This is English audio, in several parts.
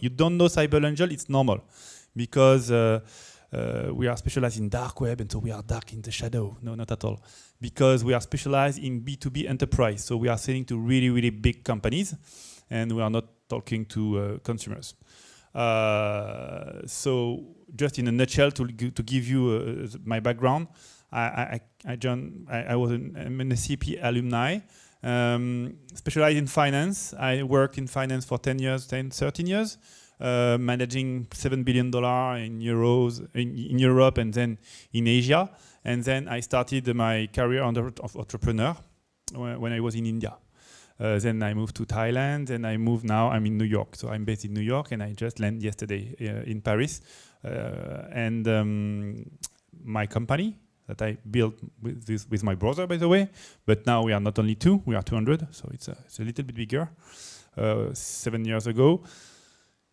You don't know CybelAngel, it's normal, because we are specialized in dark web, and so we are dark in the shadow. No, not at all. Because we are specialized in B2B enterprise, so we are selling to really, really big companies, and we are not talking to consumers. So just in a nutshell, to give you my background, I'm an ESCP alumni, specialized in finance. I worked in finance for 13 years, managing $7 billion in Europe and then in Asia. And then I started my career of entrepreneur when I was in India. Then I moved to Thailand, and I'm in New York. So I'm based in New York, and I just landed yesterday in Paris. My company that I built with my brother, by the way, but now we are not only two, we are 200, so it's a little bit bigger. 7 years ago,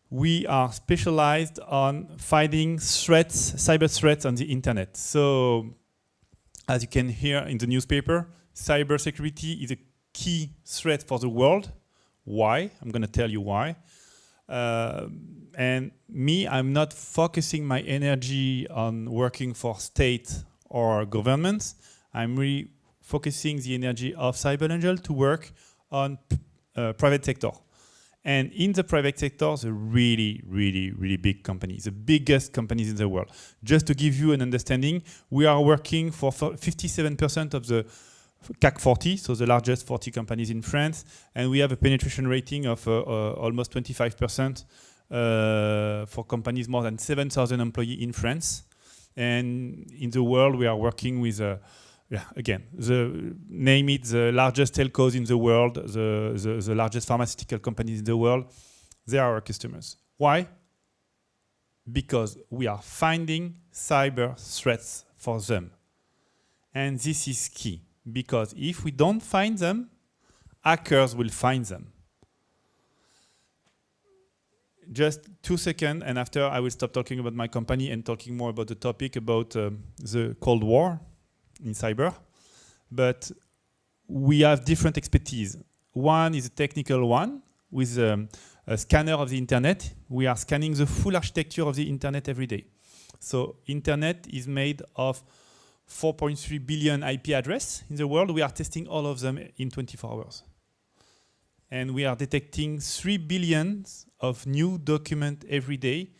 we are specialized on fighting threats, cyber threats on the internet. So, as you can hear in the newspaper, cybersecurity is a key threat for the world. Why? I'm going to tell you why. And me, I'm not focusing my energy on working for state or governments. I'm really focusing the energy of CybelAngel to work on private sector. And in the private sector, the really, really, really big companies, the biggest companies in the world. Just to give you an understanding, we are working for 57% of the CAC 40, so the largest 40 companies in France, and we have a penetration rating of almost 25% for companies more than 7,000 employees in France. And in the world, we are working with, again, name it, the largest telcos in the world, the largest pharmaceutical companies in the world. They are our customers. Why? Because we are finding cyber threats for them. And this is key, because if we don't find them, hackers will find them. Just 2 seconds, and after I will stop talking about my company and talking more about the topic about the Cold War in cyber. But we have different expertise. One is a technical one with a scanner of the internet. We are scanning the full architecture of the internet every day. So internet is made of 4.3 billion IP addresses in the world. We are testing all of them in 24 hours. And we are detecting 3 billion of new documents every day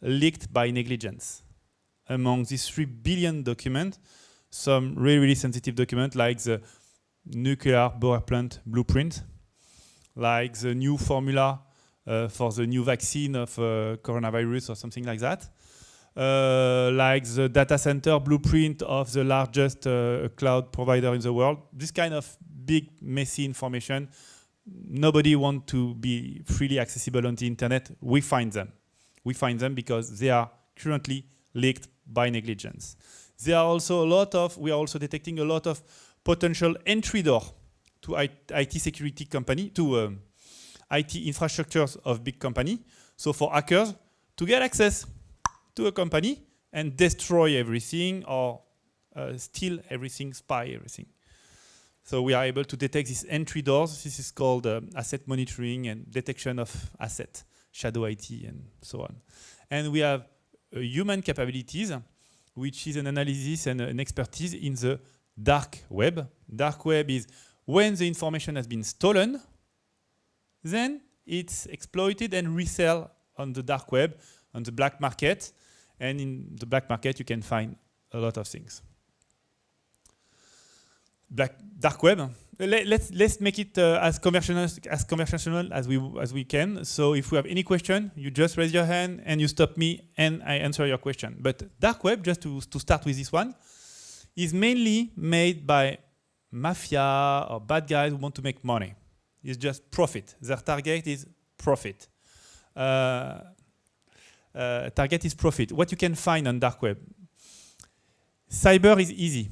leaked by negligence. Among these 3 billion documents, some really, really sensitive documents like the nuclear power plant blueprint, like the new formula for the new vaccine of coronavirus or something like that, like the data center blueprint of the largest cloud provider in the world. This kind of big, messy information, nobody wants to be freely accessible on the internet. We find them. We find them because they are currently leaked by negligence. There are also we are also detecting a lot of potential entry door to IT security company, to IT infrastructures of big company. So for hackers to get access to a company and destroy everything or steal everything, spy everything. So we are able to detect these entry doors. This is called asset monitoring and detection of asset, shadow IT, and so on. And we have human capabilities, which is an analysis and an expertise in the dark web. Dark web is when the information has been stolen, then it's exploited and resell on the dark web, on the black market. And in the black market, you can find a lot of things. Dark web. Let's make it as conversational as we can. So if we have any question, you just raise your hand and you stop me and I answer your question. But dark web, just to start with this one, is mainly made by mafia or bad guys who want to make money. It's just profit. Their target is profit. Target is profit. What you can find on dark web. Cyber is easy.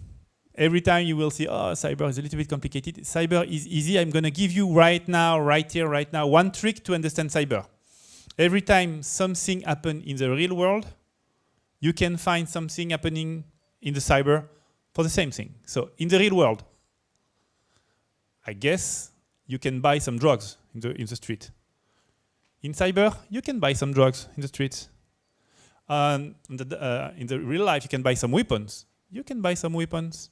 Every time you will see, oh, cyber is a little bit complicated. Cyber is easy. I'm going to give you right now, right here, right now, one trick to understand cyber. Every time something happens in the real world, you can find something happening in the cyber for the same thing. So in the real world, I guess you can buy some drugs in the street. In cyber, you can buy some drugs in the streets. In the real life, you can buy some weapons. You can buy some weapons.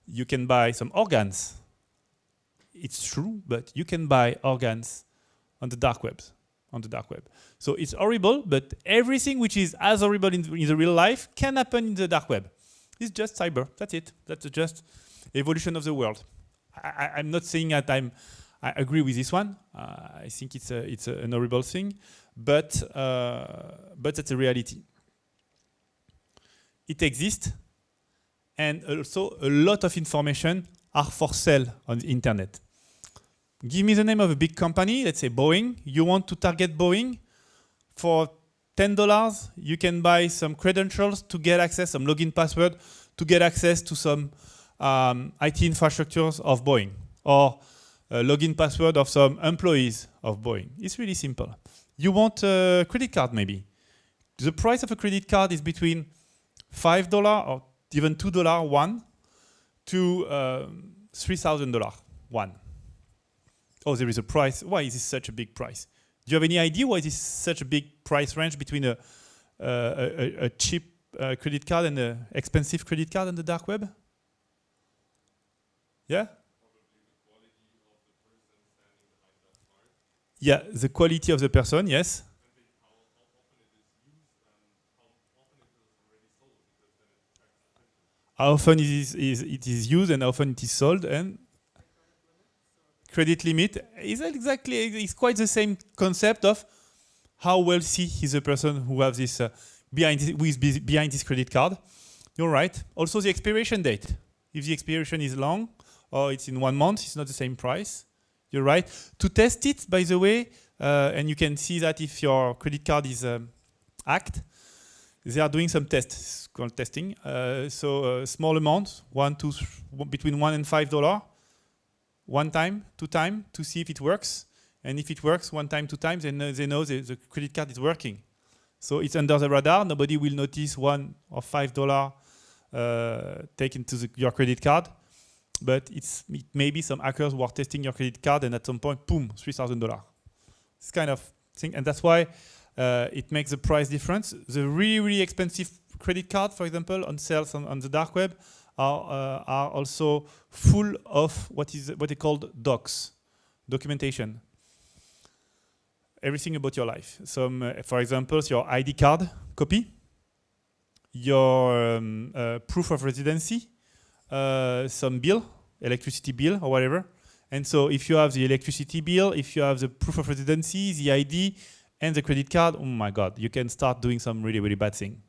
You can buy some organs. It's true, but you can buy organs on the dark web. So it's horrible, but everything which is as horrible in the real life can happen in the dark web. It's just cyber. That's it. That's just evolution of the world. I'm not saying that I agree with this one. I think it's an horrible thing, but it's a reality. It exists, and also a lot of information are for sale on the internet. Give me the name of a big company, let's say Boeing. You want to target Boeing. For $10, you can buy some credentials to get access, some login password, to get access to some IT infrastructures of Boeing, or a login password of some employees of Boeing. It's really simple. You want a credit card, maybe. The price of a credit card is between $5 or even $2 one to $3,000 one. Oh, there is a price. Why is this such a big price? Do you have any idea why this is such a big price range between a cheap credit card and an expensive credit card on the dark web? Yeah? Yeah, the quality of the person, yes. How often it is used and how often it is sold, and credit limit is exactly, it's quite the same concept of how wealthy is the person who has this behind this credit card. You're right. Also the expiration date. If the expiration is long or it's in 1 month, it's not the same price. You're right. To test it, by the way, and you can see that if your credit card is hacked, they are doing some tests. It's called testing. So small amount, between $1 and $5. 1 time, 2 times, to see if it works. And if it works 1 time, 2 times, then they know the credit card is working. So it's under the radar. Nobody will notice $1 or $5 taken to your credit card. But it may be some hackers who are testing your credit card, and at some point, boom, $3,000. This kind of thing. And that's why it makes the price difference. The really, really expensive credit card, for example, on sales on the dark web, are also full of what they call docs, documentation. Everything about your life. For example, your ID card copy, your proof of residency, some bill, electricity bill or whatever. And so if you have the electricity bill, if you have the proof of residency, the ID, and the credit card, oh my God, you can start doing some really, really bad thing.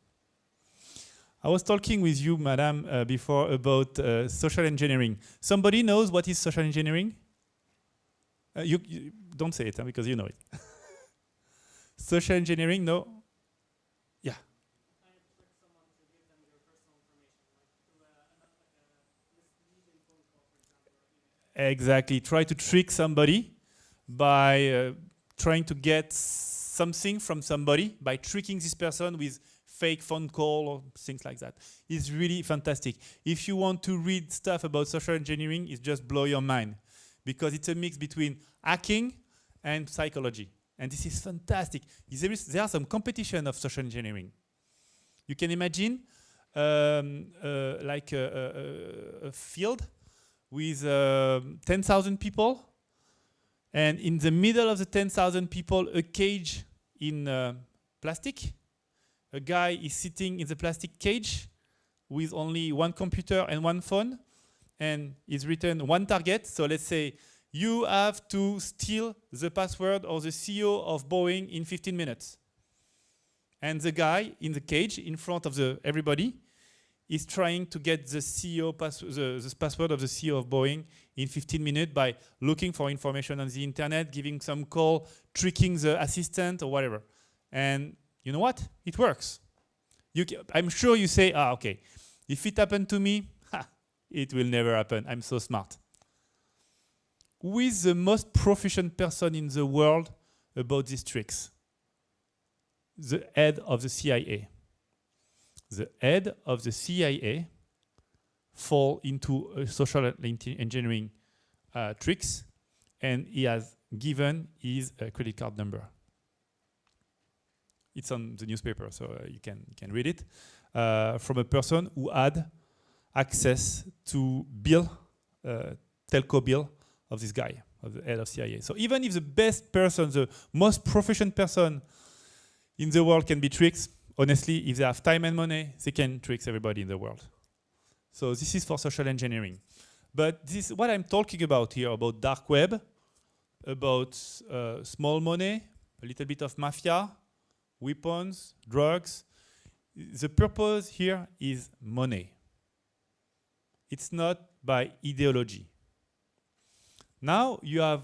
I was talking with you, madam, before about social engineering. Somebody knows what is social engineering? You don't say it, because you know it. Social engineering, no? Yeah. Exactly. Try to trick somebody by trying to get something from somebody, by tricking this person with fake phone call or things like that. It's really fantastic. If you want to read stuff about social engineering, it just blow your mind, because it's a mix between hacking and psychology. And this is fantastic. There are some competition of social engineering. You can imagine like a field with 10,000 people, and in the middle of the 10,000 people, a cage in plastic. A guy is sitting in the plastic cage with only 1 computer and 1 phone, and is written 1 target. So let's say you have to steal the password of the CEO of Boeing in 15 minutes. And the guy in the cage in front of everybody is trying to get the the password of the CEO of Boeing in 15 minutes by looking for information on the internet, giving some call, tricking the assistant or whatever. And you know what? It works. I'm sure you say, okay, if it happened to me, it will never happen. I'm so smart. Who is the most proficient person in the world about these tricks? The head of the CIA. The head of the CIA fall into social engineering tricks, and he has given his credit card number. It's on the newspaper, so you can read it, from a person who had access to telco bill of this guy, of the head of CIA. So even if the best person, the most proficient person in the world can be tricked, honestly, if they have time and money, they can trick everybody in the world. So this is for social engineering. But this is what I'm talking about here, about dark web, about small money, a little bit of mafia, weapons, drugs. The purpose here is money. It's not by ideology. Now you have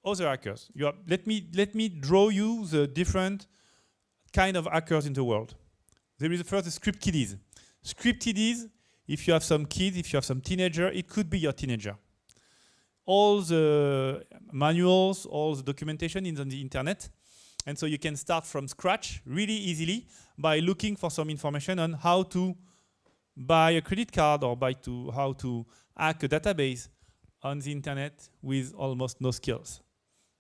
other hackers. Let me draw you the different kind of hackers in the world. There is first the script kiddies. Script kiddies, if you have some kids, if you have some teenager, it could be your teenager. All the manuals, all the documentation is on the internet. And so you can start from scratch really easily by looking for some information on how to buy a credit card or how to hack a database on the internet with almost no skills.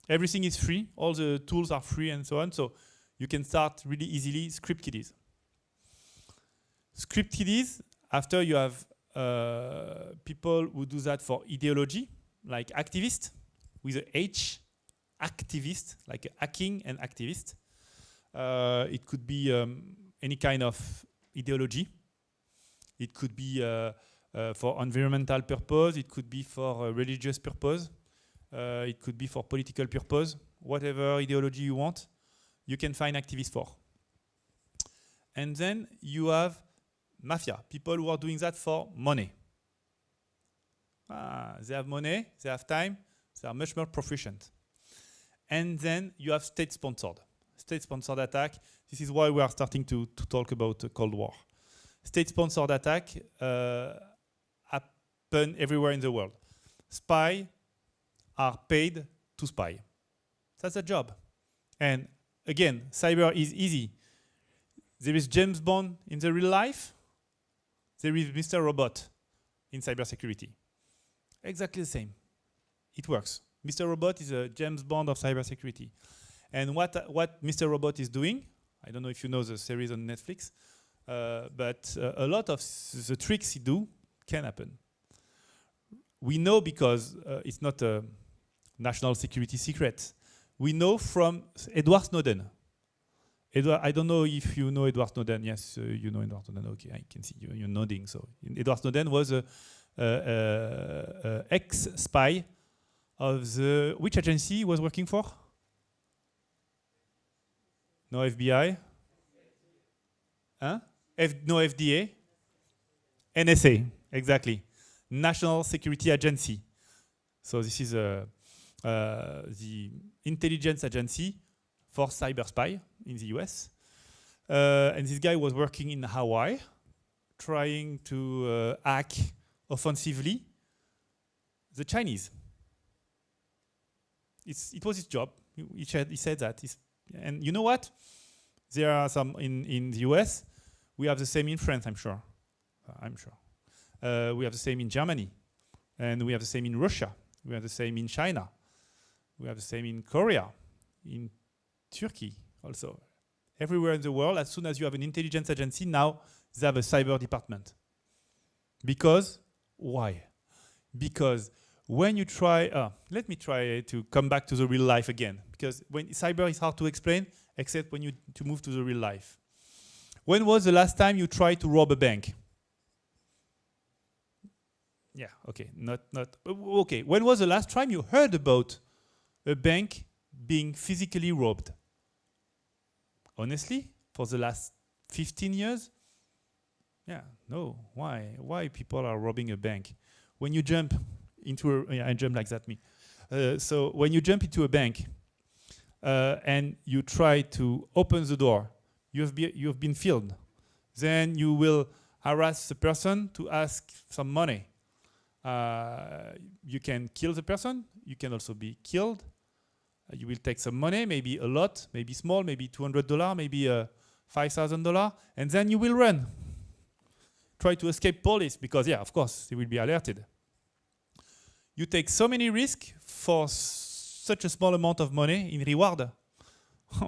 Everything is free. All the tools are free and so on. So you can start really easily script kiddies. Script kiddies, after you have people who do that for ideology, like activists, with a H, activist, like hacking and activist. It could be any kind of ideology. It could be for environmental purpose. It could be for religious purpose. It could be for political purpose. Whatever ideology you want, you can find activists for. And then you have mafia, people who are doing that for money. They have money, they have time, they are much more proficient. And then you have state-sponsored attack. This is why we are starting to talk about the Cold War. State-sponsored attack happen everywhere in the world. Spies are paid to spy. That's a job. And again, cyber is easy. There is James Bond in the real life. There is Mr. Robot in cybersecurity. Exactly the same. It works. Mr. Robot is a James Bond of cybersecurity. And what Mr. Robot is doing, I don't know if you know the series on Netflix, but a lot of the tricks he do can happen. We know because it's not a national security secret. We know from Edward Snowden. I don't know if you know Edward Snowden. Yes, you know Edward Snowden. Okay, I can see you're nodding. So Edward Snowden was a ex-spy of the, which agency he was working for? No FBI? Huh? No FDA? NSA, exactly. National Security Agency. So this is the intelligence agency for cyber spy in the US. And this guy was working in Hawaii, trying to hack offensively the Chinese. It was his job. He said that. And you know what? There are some in the US. We have the same in France, I'm sure. We have the same in Germany. And we have the same in Russia. We have the same in China. We have the same in Korea, in Turkey also. Everywhere in the world, as soon as you have an intelligence agency, now they have a cyber department. Because, why? Because when you try, let me try to come back to the real life again, because when cyber is hard to explain, except when you move to the real life. When was the last time you tried to rob a bank? Yeah, okay, not okay. When was the last time you heard about a bank being physically robbed? Honestly, for the last 15 years? Yeah, no, why? Why people are robbing a bank? When you jump into I jump like that, me. So when you jump into a bank and you try to open the door, you have been filmed. Then you will harass the person to ask some money. You can kill the person. You can also be killed. You will take some money, maybe a lot, maybe small, maybe $200, maybe $5,000, and then you will run. Try to escape police because, yeah, of course, they will be alerted. You take so many risks for such a small amount of money in reward.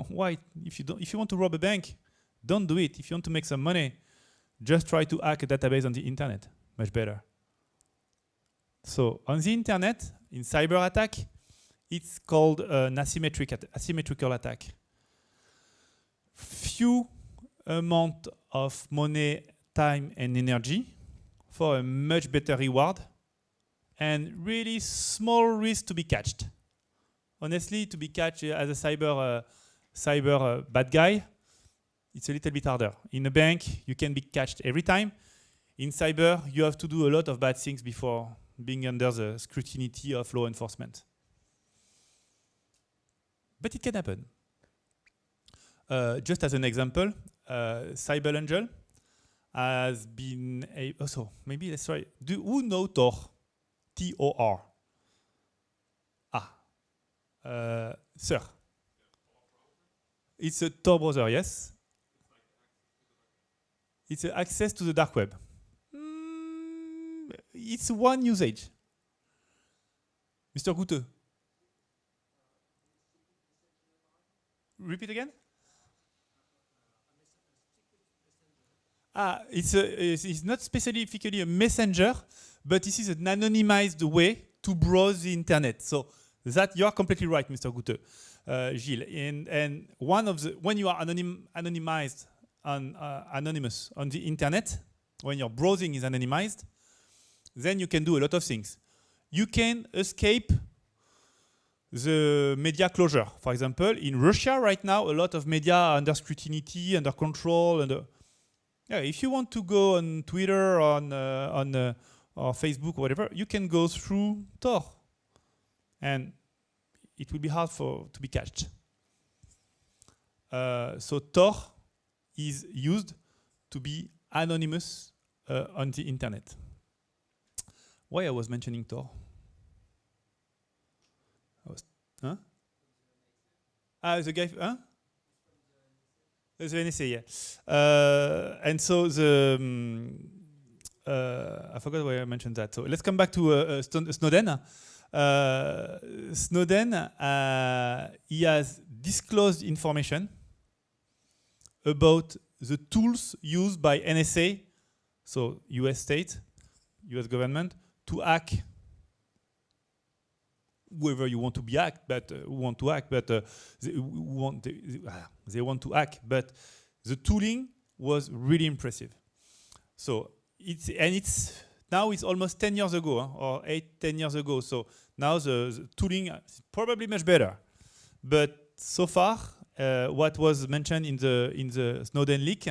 Why? If you want to rob a bank, don't do it. If you want to make some money, just try to hack a database on the internet. Much better. So on the internet, in cyber attack, it's called an asymmetrical attack. Few amount of money, time, and energy for a much better reward, and really small risk to be catched. Honestly, to be catched as a cyber bad guy, it's a little bit harder. In a bank, you can be catched every time. In cyber, you have to do a lot of bad things before being under the scrutiny of law enforcement. But it can happen. Just as an example, CybelAngel has been maybe let's try. Who know Tor? T-O-R. Sir. It's a Tor browser, yes. It's access to the dark web. It's one usage. Mr. Goethe. Repeat again? It's not specifically a messenger, but this is an anonymized way to browse the internet. So that you are completely right, Mr. Goethe, Gilles. And one of the when you are anonymized on anonymous on the internet, when your browsing is anonymized, then you can do a lot of things. You can escape the media closure. For example, in Russia right now, a lot of media are under scrutiny, under control, if you want to go on Twitter, or Facebook or whatever, you can go through Tor, and it will be hard to be catched. So Tor is used to be anonymous on the internet. Why I was mentioning Tor? The guy, The NSA, yeah. And so I forgot why I mentioned that. So let's come back to Snowden. Snowden, he has disclosed information about the tools used by NSA, so US state, US government, to hack whoever you want to be hacked, but they want to hack, but the tooling was really impressive. So now it's almost 10 years ago, or 10 years ago. So now the tooling is probably much better. But so far, what was mentioned in the Snowden leak,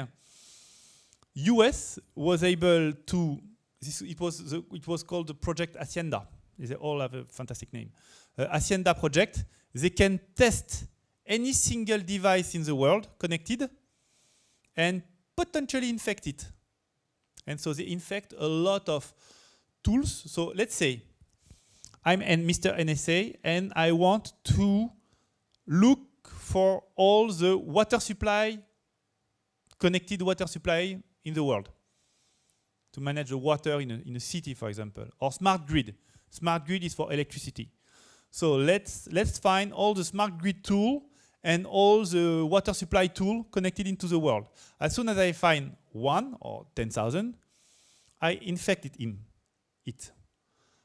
US was able to. It was called the Project Hacienda. They all have a fantastic name. Hacienda project. They can test any single device in the world connected and potentially infect it. And so they infect a lot of tools. So let's say I'm Mr. NSA and I want to look for all the water supply, connected water supply in the world, to manage the water in a city, for example, or smart grid. Smart grid is for electricity. So let's find all the smart grid tool and all the water supply tool connected into the world. As soon as I find one or 10,000, I infect it.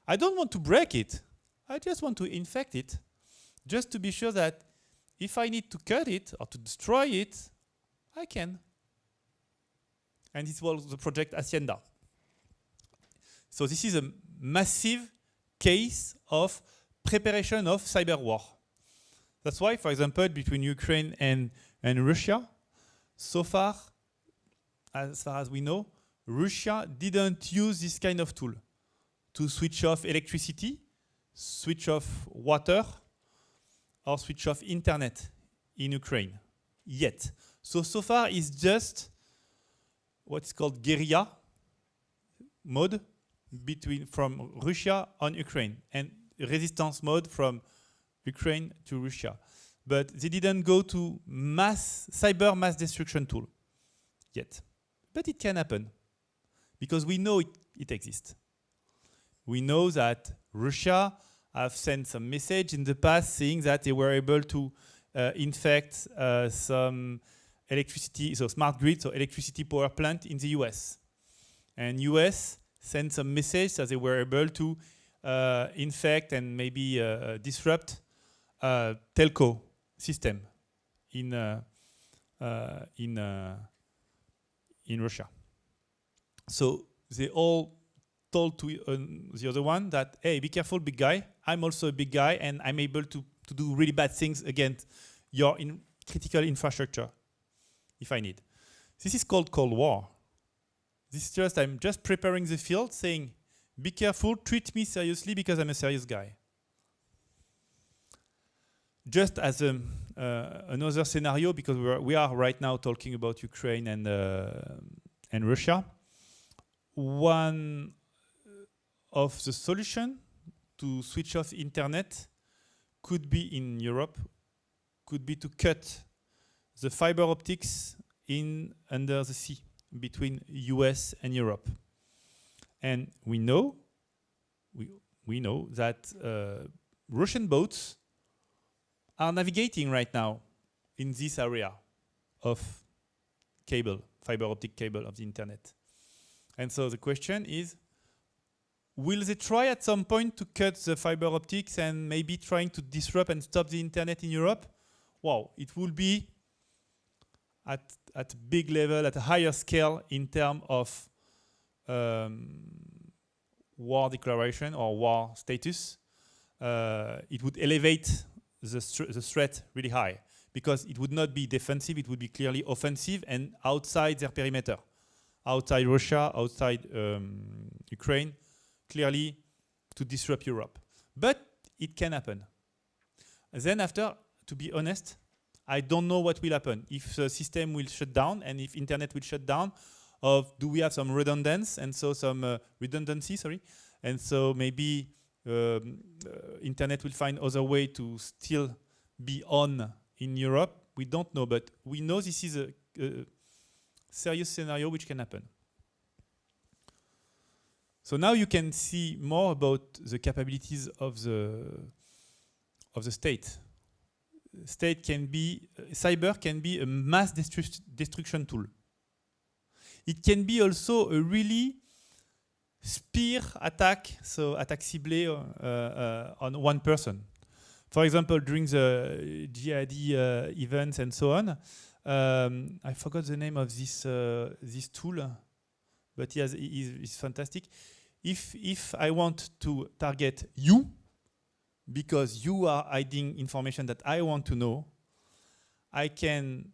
I don't want to break it. I just want to infect it, just to be sure that if I need to cut it or to destroy it, I can. And this was the Project Hacienda. So this is a massive case of preparation of cyber war. That's why, for example, between Ukraine and Russia, so far as we know, Russia didn't use this kind of tool to switch off electricity, switch off water, or switch off internet in Ukraine yet. So far it's just what's called guerrilla mode from Russia on Ukraine, and resistance mode from Ukraine to Russia. But they didn't go to cyber mass destruction tool yet. But it can happen, because we know it exists. We know that Russia have sent some message in the past saying that they were able to infect some electricity, so smart grid, so electricity power plant in the US. And US sent some message that they were able to infect and maybe disrupt telco system in Russia. So they all told to the other one that, hey, be careful, big guy. I'm also a big guy, and I'm able to do really bad things against your critical infrastructure if I need. This is called Cold War. This is just, I'm just preparing the field, saying, be careful, treat me seriously because I'm a serious guy. Just as another scenario, because we are right now talking about Ukraine and Russia, one of the solutions to switch off internet could be in Europe, could be to cut the fiber optics under the sea between US and Europe. And we know that Russian boats are navigating right now in this area of fiber optic cable of the internet. And so the question is, will they try at some point to cut the fiber optics and maybe trying to disrupt and stop the internet in Europe? Wow, it will be at big level, at a higher scale in terms of war declaration or war status. It would elevate the threat really high because it would not be defensive, it would be clearly offensive and outside their perimeter. Outside Russia, outside Ukraine, clearly to disrupt Europe. But it can happen. Then after, to be honest, I don't know what will happen. If the system will shut down and if internet will shut down, do we have some redundancy? And so and so maybe internet will find other way to still be on in Europe. We don't know, but we know this is a serious scenario which can happen. So now you can see more about the capabilities of the state. Cyber can be a mass destruction tool. It can be also a really spear attack, so attack ciblé on one person. For example, during the jihadi events and so on, I forgot the name of this tool, but it's fantastic. If I want to target you, because you are hiding information that I want to know, I can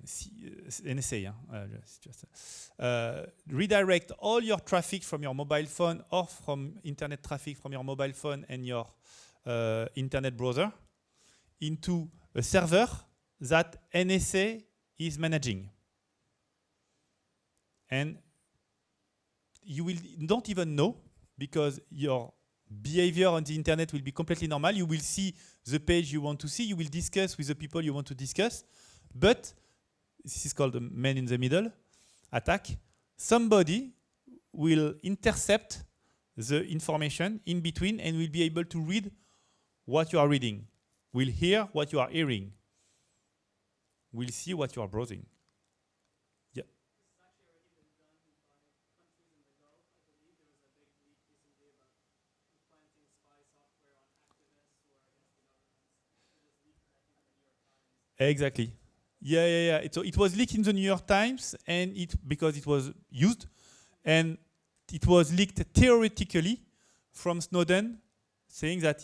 see NSA, redirect all your traffic from your mobile phone or from internet traffic from your mobile phone and your internet browser into a server that NSA is managing. And you don't even know because your behavior on the internet will be completely normal. You will see the page you want to see. You will discuss with the people you want to discuss. But this is called the man in the middle attack. Somebody will intercept the information in between and will be able to read what you are reading, will hear what you are hearing, will see what you are browsing. Yeah. This has actually already been done by countries in the Gulf. I believe there was a big leak recently about implanting spy software on activists who are against the government. It was leaked, I think, in the New York Times. Exactly. Yeah. So it was leaked in the New York Times, and because it was used, and it was leaked theoretically from Snowden, saying that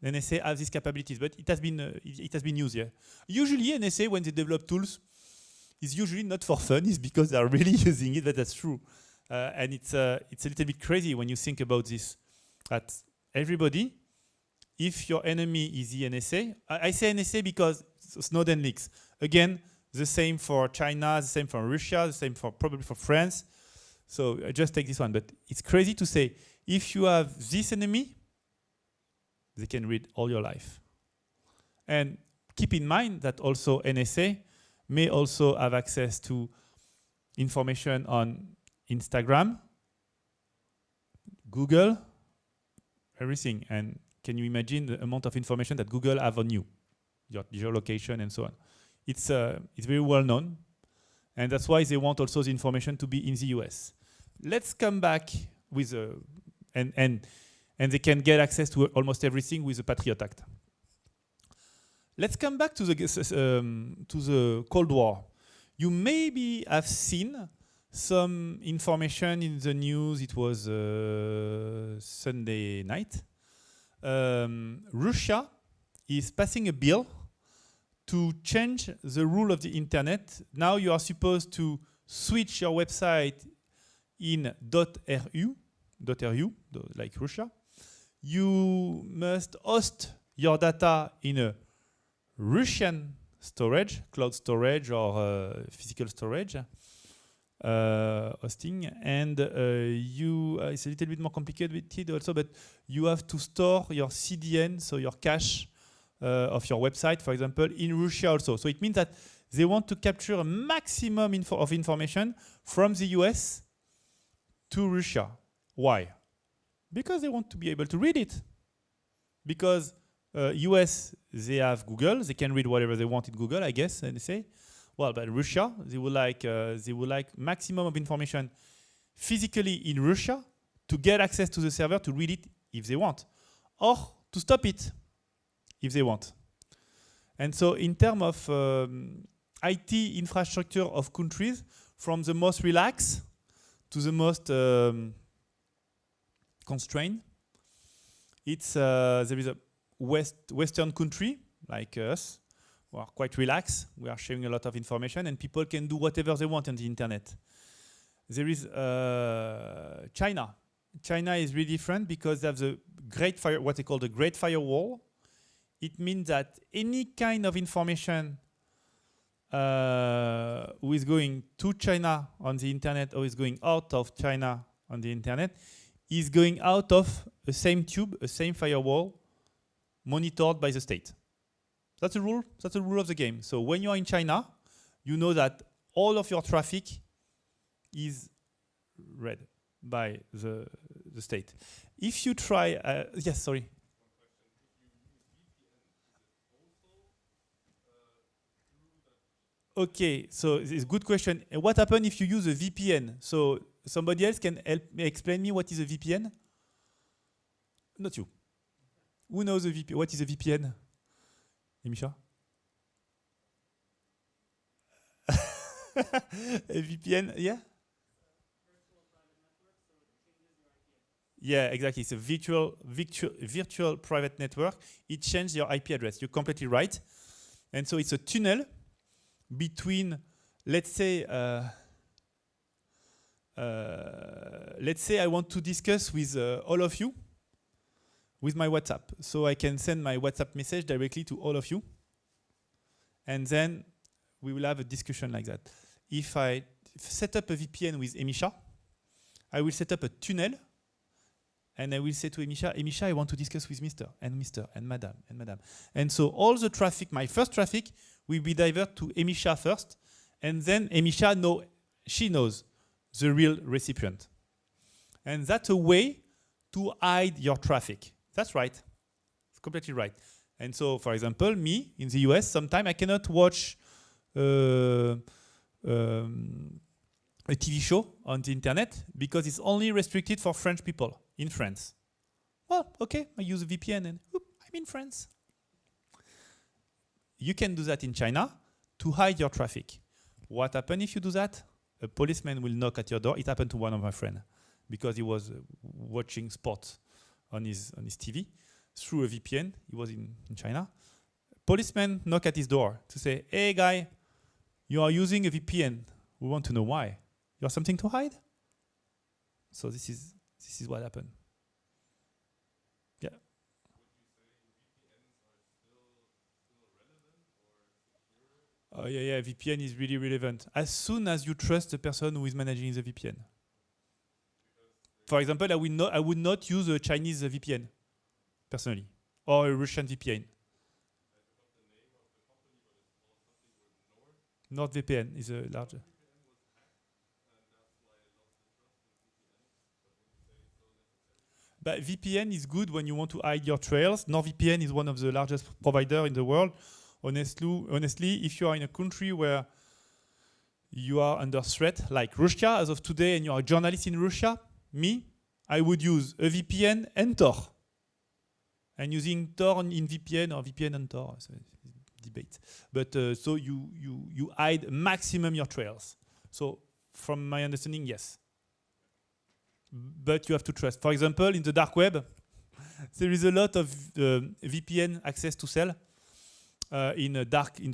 NSA has these capabilities, but it has been used. Yeah. Usually NSA, when they develop tools, is usually not for fun. It's because they are really using it. But that's true, and it's a little bit crazy when you think about this. That everybody, if your enemy is the NSA, I say NSA because Snowden leaks. Again, the same for China, the same for Russia, the same for probably for France. So I just take this one. But it's crazy to say, if you have this enemy, they can read all your life. And keep in mind that also NSA may also have access to information on Instagram, Google, everything. And can you imagine the amount of information that Google have on you, your geolocation and so on? It's very well known, and that's why they want also the information to be in the US. Let's come back with and they can get access to almost everything with the Patriot Act. Let's come back to the Cold War. You maybe have seen some information in the news. It was Sunday night. Russia is passing a bill to change the rule of the internet. Now you are supposed to switch your website in .ru, like Russia. You must host your data in a Russian storage, cloud storage or physical storage hosting, and it's a little bit more complicated also, but you have to store your CDN, so your cache of your website, for example, in Russia also. So it means that they want to capture a maximum of information from the US to Russia. Why? Because they want to be able to read it. Because US, they have Google, they can read whatever they want in Google, I guess, and they say. Well, but Russia, they would like maximum of information physically in Russia to get access to the server to read it if they want, or to stop it if they want. And so in terms of IT infrastructure of countries, from the most relaxed to the most constrained, there is a Western country like us. We are quite relaxed. We are sharing a lot of information, and people can do whatever they want on the internet. There is China. China is really different because they have what they call the Great Firewall. It means that any kind of information who is going to China on the internet or is going out of China on the internet is going out of the same tube, a same firewall, monitored by the state. That's a rule. That's the rule of the game. So when you are in China, you know that all of your traffic is read by the state. If you try, yes, sorry. Okay, so it's a good question. What happens if you use a VPN? So somebody else can help me explain me what is a VPN? Not you. Who knows a VPN? What is a VPN? Emisha? A VPN, yeah? Yeah, exactly. It's a virtual private network. It changes your IP address. You're completely right. And so it's a tunnel between, let's say I want to discuss with all of you with my WhatsApp. So I can send my WhatsApp message directly to all of you. And then we will have a discussion like that. If I set up a VPN with Emisha, I will set up a tunnel. And I will say to Emisha, I want to discuss with Mr. and Madam. And so all the traffic, my first traffic, will be diverted to Emisha first. And then Emisha knows the real recipient. And that's a way to hide your traffic. That's right. It's completely right. And so, for example, me, in the US, sometimes I cannot watch a TV show on the internet because it's only restricted for French people in France. Well, okay, I use a VPN and I'm in France. You can do that in China to hide your traffic. What happens if you do that? A policeman will knock at your door. It happened to one of my friends because he was watching sports on his TV through a VPN. He was in China. Policeman knock at his door to say, hey guy, you are using a VPN. We want to know why. You have something to hide? So this is what happened. Yeah. Oh yeah, VPN is really relevant. As soon as you trust the person who is managing the VPN. For example, I would not use a Chinese VPN, personally, or a Russian VPN. NordVPN is a larger. But VPN is good when you want to hide your trails. NordVPN is one of the largest providers in the world. Honestly, if you are in a country where you are under threat, like Russia as of today, and you are a journalist in Russia, I would use a VPN and Tor. And using Tor in VPN or VPN and Tor, so debate. But so you hide maximum your trails. So from my understanding, yes. But you have to trust. For example, in the dark web, there is a lot of VPN access to sell in the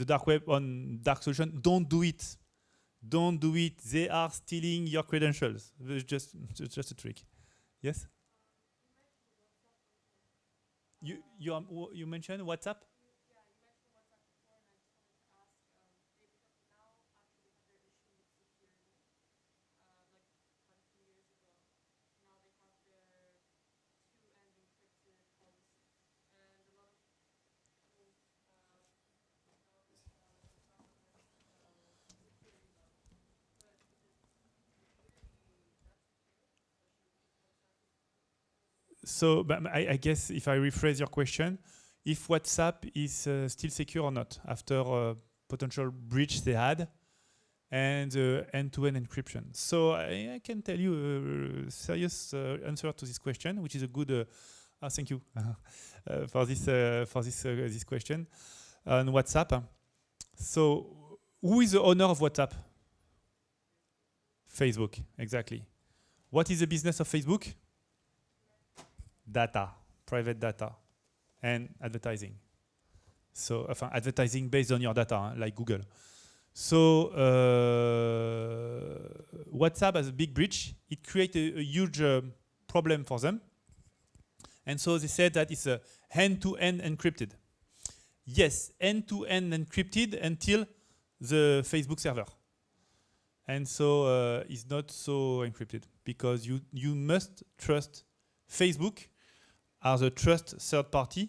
dark web on dark solution. Don't do it. Don't do it. They are stealing your credentials. It's just a trick. Yes. You mentioned WhatsApp. So, but I guess if I rephrase your question, if WhatsApp is still secure or not after a potential breach they had and end-to-end encryption. So I can tell you a serious answer to this question, which is a good. Thank you for this question on WhatsApp. So, who is the owner of WhatsApp? Facebook, exactly. What is the business of Facebook? Data, private data, and advertising. So, advertising based on your data, like Google. So, WhatsApp has a big breach. It created a huge problem for them. And so they said that it's end-to-end encrypted. Yes, end-to-end encrypted until the Facebook server. And so it's not so encrypted because you must trust Facebook as a trust third party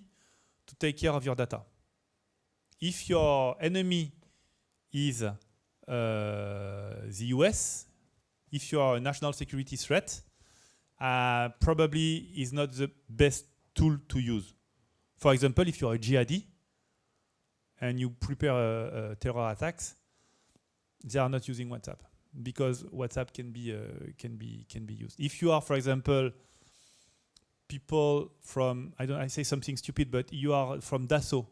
to take care of your data. If your enemy is the US, if you are a national security threat, probably is not the best tool to use. For example, if you are a jihadi and you prepare terror attacks, they are not using WhatsApp because WhatsApp can be used. If you are, for example, people from I say something stupid, but you are from Dassault,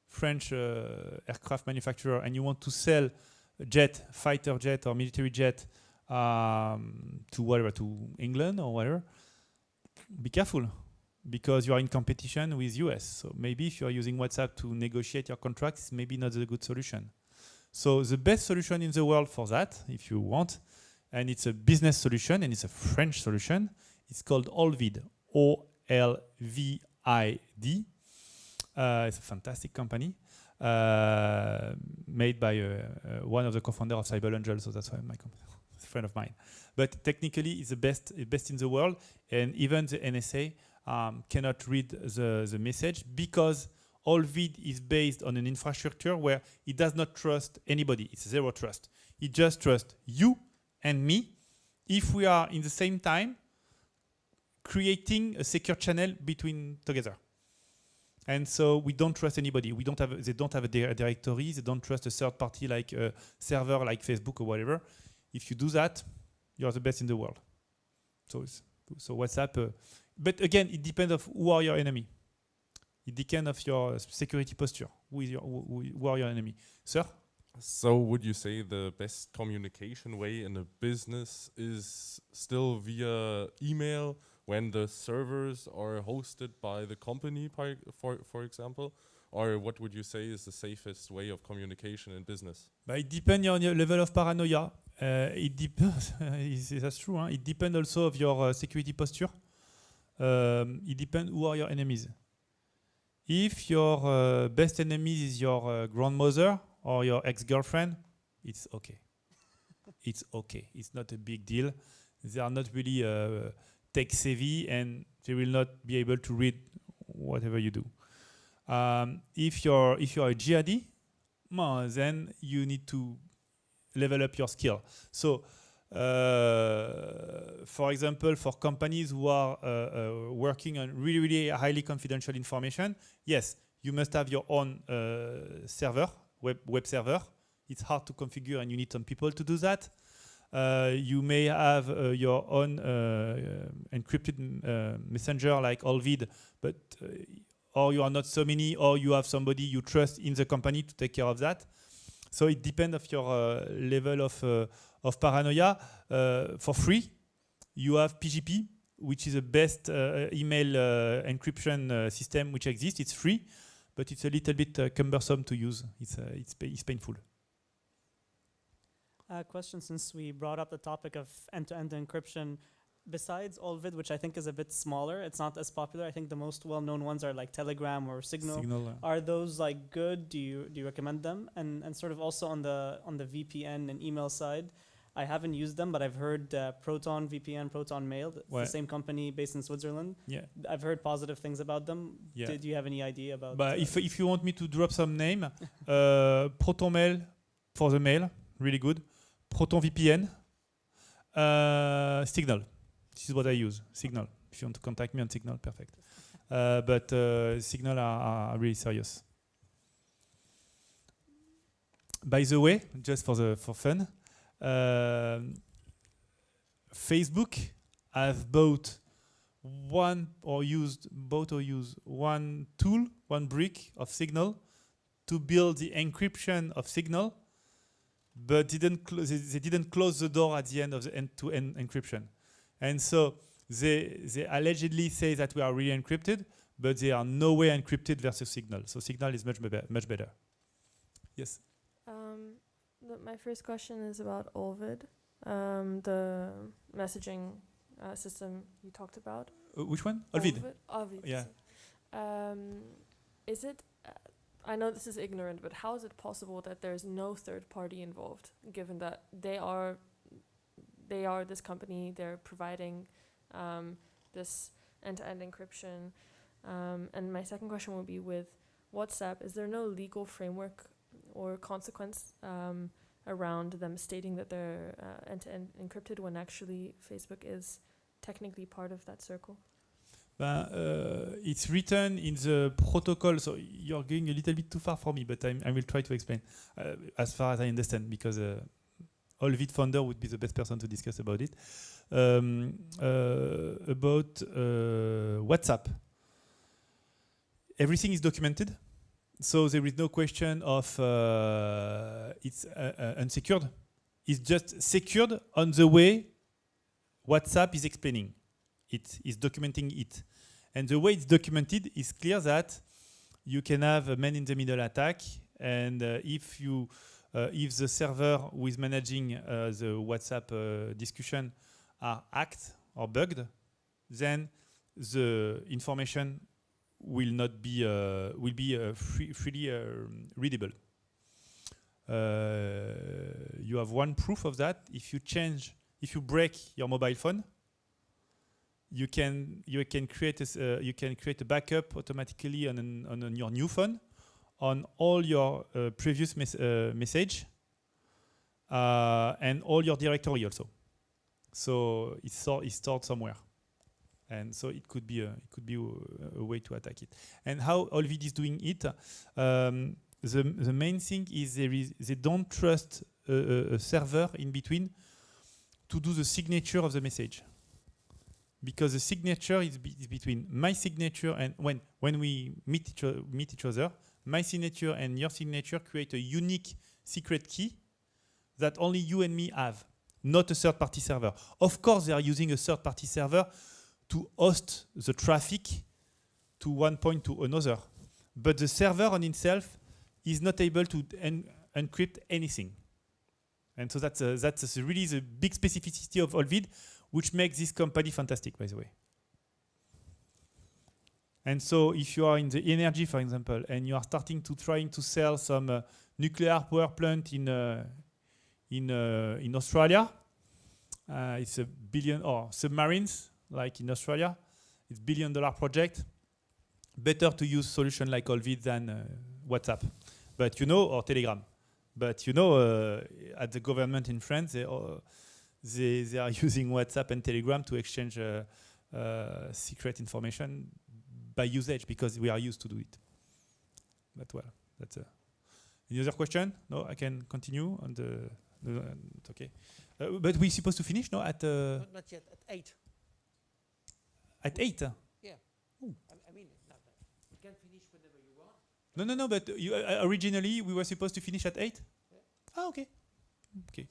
French aircraft manufacturer, and you want to sell a jet, fighter jet or military jet to England or whatever, be careful because you are in competition with US. So maybe if you are using WhatsApp to negotiate your contracts, maybe not a good solution. So the best solution in the world for that, if you want, and it's a business solution and it's a French solution, it's called Olvid, OLVID. It's a fantastic company made by one of the co-founders of CybelAngel, so that's why my company. A friend of mine, but technically it's the best in the world, and even the NSA cannot read the message because Olvid is based on an infrastructure where it does not trust anybody. It's zero trust. It just trusts you and me if we are in the same time creating a secure channel between together. And so we don't trust anybody. They don't have a directory. They don't trust a third party like a server like Facebook or whatever. If you do that, you're the best in the world. So WhatsApp, but again, it depends on who are your enemy. It depends on your security posture. Who are your enemy, sir? So would you say the best communication way in a business is still via email when the servers are hosted by the company, for example? Or what would you say is the safest way of communication in business? It depends on your level of paranoia. It depends. That's true. It depends also of your security posture. It depends who are your enemies. If your best enemy is your grandmother or your ex-girlfriend, it's okay. It's okay. It's not a big deal. They are not really tech savvy and they will not be able to read whatever you do. If you're a jihadi, then you need to level up your skill. So For example, for companies who are working on really, really highly confidential information, yes, you must have your own server, web server. It's hard to configure and you need some people to do that. You may have your own encrypted messenger like Olvid, but or you are not so many, or you have somebody you trust in the company to take care of that. So it depends of your level of paranoia. For free, you have PGP, which is the best email encryption system which exists. It's free, but it's a little bit cumbersome to use. It's painful. Question, since we brought up the topic of end-to-end encryption, besides Olvid, which I think is a bit smaller, it's not as popular. I think the most well-known ones are like Telegram or Signal. Are those like good? Do you recommend them? And sort of also on the VPN and email side, I haven't used them, but I've heard Proton VPN, Proton Mail, the same company based in Switzerland. Yeah, I've heard positive things about them. Yeah. Do you have any idea about? But if you want me to drop some name, Proton Mail for the mail, really good. Proton VPN, Signal. This is what I use, Signal. If you want to contact me on Signal, perfect. But Signal are really serious. By the way, just for fun, Facebook have bought use one tool, one brick of Signal to build the encryption of Signal, but they didn't close the door at the end of the end-to-end encryption. And so they allegedly say that we are really encrypted, but they are no way encrypted versus Signal. So Signal is much better. Yes? My first question is about Olvid, the messaging system you talked about. Which one? Olvid? Olvid. Yeah. Is it... I know this is ignorant, but how is it possible that there's no third party involved, given that they are this company, they're providing this end-to-end encryption? And my second question would be with WhatsApp, is there no legal framework or consequence around them stating that they're end-to-end encrypted when actually Facebook is technically part of that circle? It's written in the protocol, so you're going a little bit too far for me, but I will try to explain as far as I understand, because Olvid founder would be the best person to discuss about it. About WhatsApp, everything is documented, so there is no question of it's unsecured. It's just secured on the way WhatsApp is explaining. It is documenting it. And the way it's documented is clear that you can have a man-in-the-middle attack, and if the server who is managing the WhatsApp discussion are hacked or bugged, then the information will not be freely readable. You have one proof of that. If you break your mobile phone, you can create a backup automatically on your new phone on all your previous message and all your directory also. So it's stored somewhere, and so it could be a way to attack it. And how Olvid is doing it? The main thing is they don't trust a server in between to do the signature of the message. Because the signature is between my signature and when we meet each other, my signature and your signature create a unique secret key that only you and me have, not a third-party server. Of course, they are using a third-party server to host the traffic to one point to another, but the server on itself is not able to encrypt anything. And so that's really the big specificity of Olvid, which makes this company fantastic, by the way. And so if you are in the energy, for example, and you are trying to sell some nuclear power plant in Australia, it's $1 billion, or submarines, like in Australia, it's $1 billion project. Better to use solution like Olvid than WhatsApp, or Telegram. But at the government in France, they are using WhatsApp and Telegram to exchange secret information by usage because we are used to do it. But well, that's any other question? No, I can continue on it's okay. But we're supposed to finish, no? At Not yet, at 8. at 8. Yeah. Ooh. I mean, you can finish whenever you want. No. But you, originally we were supposed to finish at 8. Yeah. Ah, okay. Okay.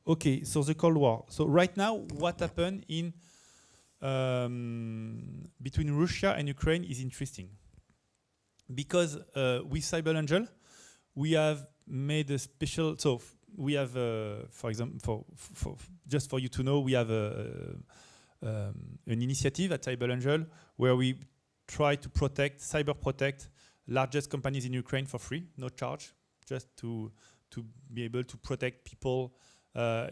Okay. So the Cold War. So right now, what happened in between Russia and Ukraine is interesting because with CybelAngel, we have made a special. So we have, for example, for just for you to know, we have an initiative at CybelAngel where we try to cyber protect largest companies in Ukraine for free, no charge, just to be able to protect people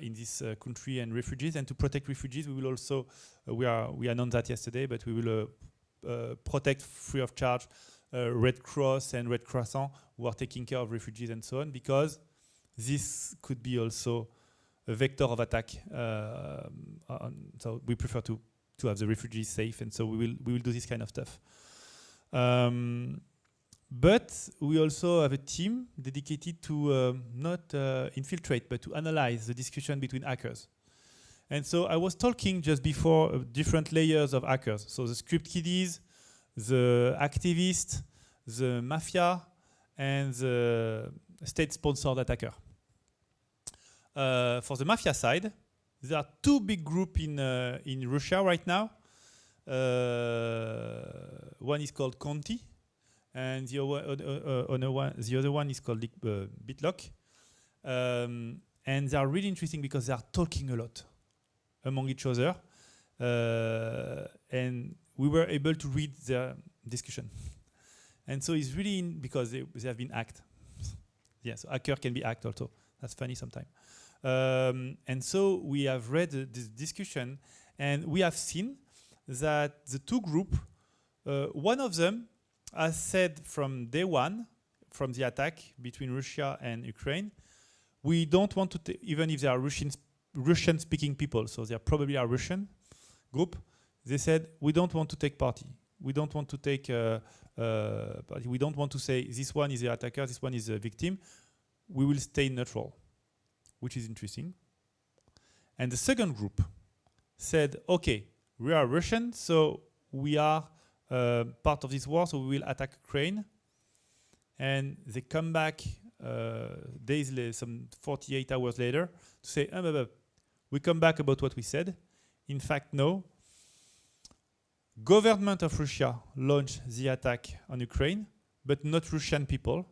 in this country and refugees. And to protect refugees, we will also we announced that yesterday, but we will protect free of charge Red Cross and Red Crescent who are taking care of refugees and so on, because this could be also a vector of attack. So we prefer to have the refugees safe, and so we will do this kind of stuff. But we also have a team dedicated to not infiltrate, but to analyze the discussion between hackers. And so I was talking just before different layers of hackers. So the script kiddies, the activists, the mafia, and the state-sponsored attacker. For the mafia side, there are two big groups in Russia right now. One is called Conti, and the other one is called BitLock. And they are really interesting because they are talking a lot among each other. And we were able to read their discussion. And so it's really because they have been hacked. Yeah, so hacker can be hacked also. That's funny sometimes. And so we have read this discussion, and we have seen that the two groups, one of them has said from day one, from the attack between Russia and Ukraine, we don't want to, even if they are Russian-speaking people, so they are probably a Russian group, they said, we don't want to take party. We don't want to take, we don't want to say this one is the attacker, this one is the victim. We will stay neutral, which is interesting. And the second group said, okay, we are Russian, so we are part of this war, so we will attack Ukraine. And they come back days later, some 48 hours later, to say, we come back about what we said. In fact, no. Government of Russia launched the attack on Ukraine, but not Russian people.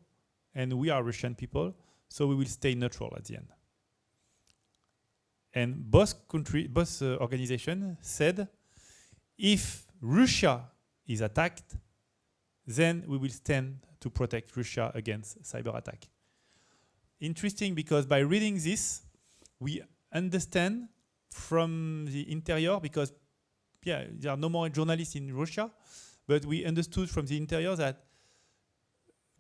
And we are Russian people, so we will stay neutral at the end. And both organizations said, if Russia is attacked, then we will stand to protect Russia against cyber attack. Interesting, because by reading this, we understand from the interior, because there are no more journalists in Russia, but we understood from the interior that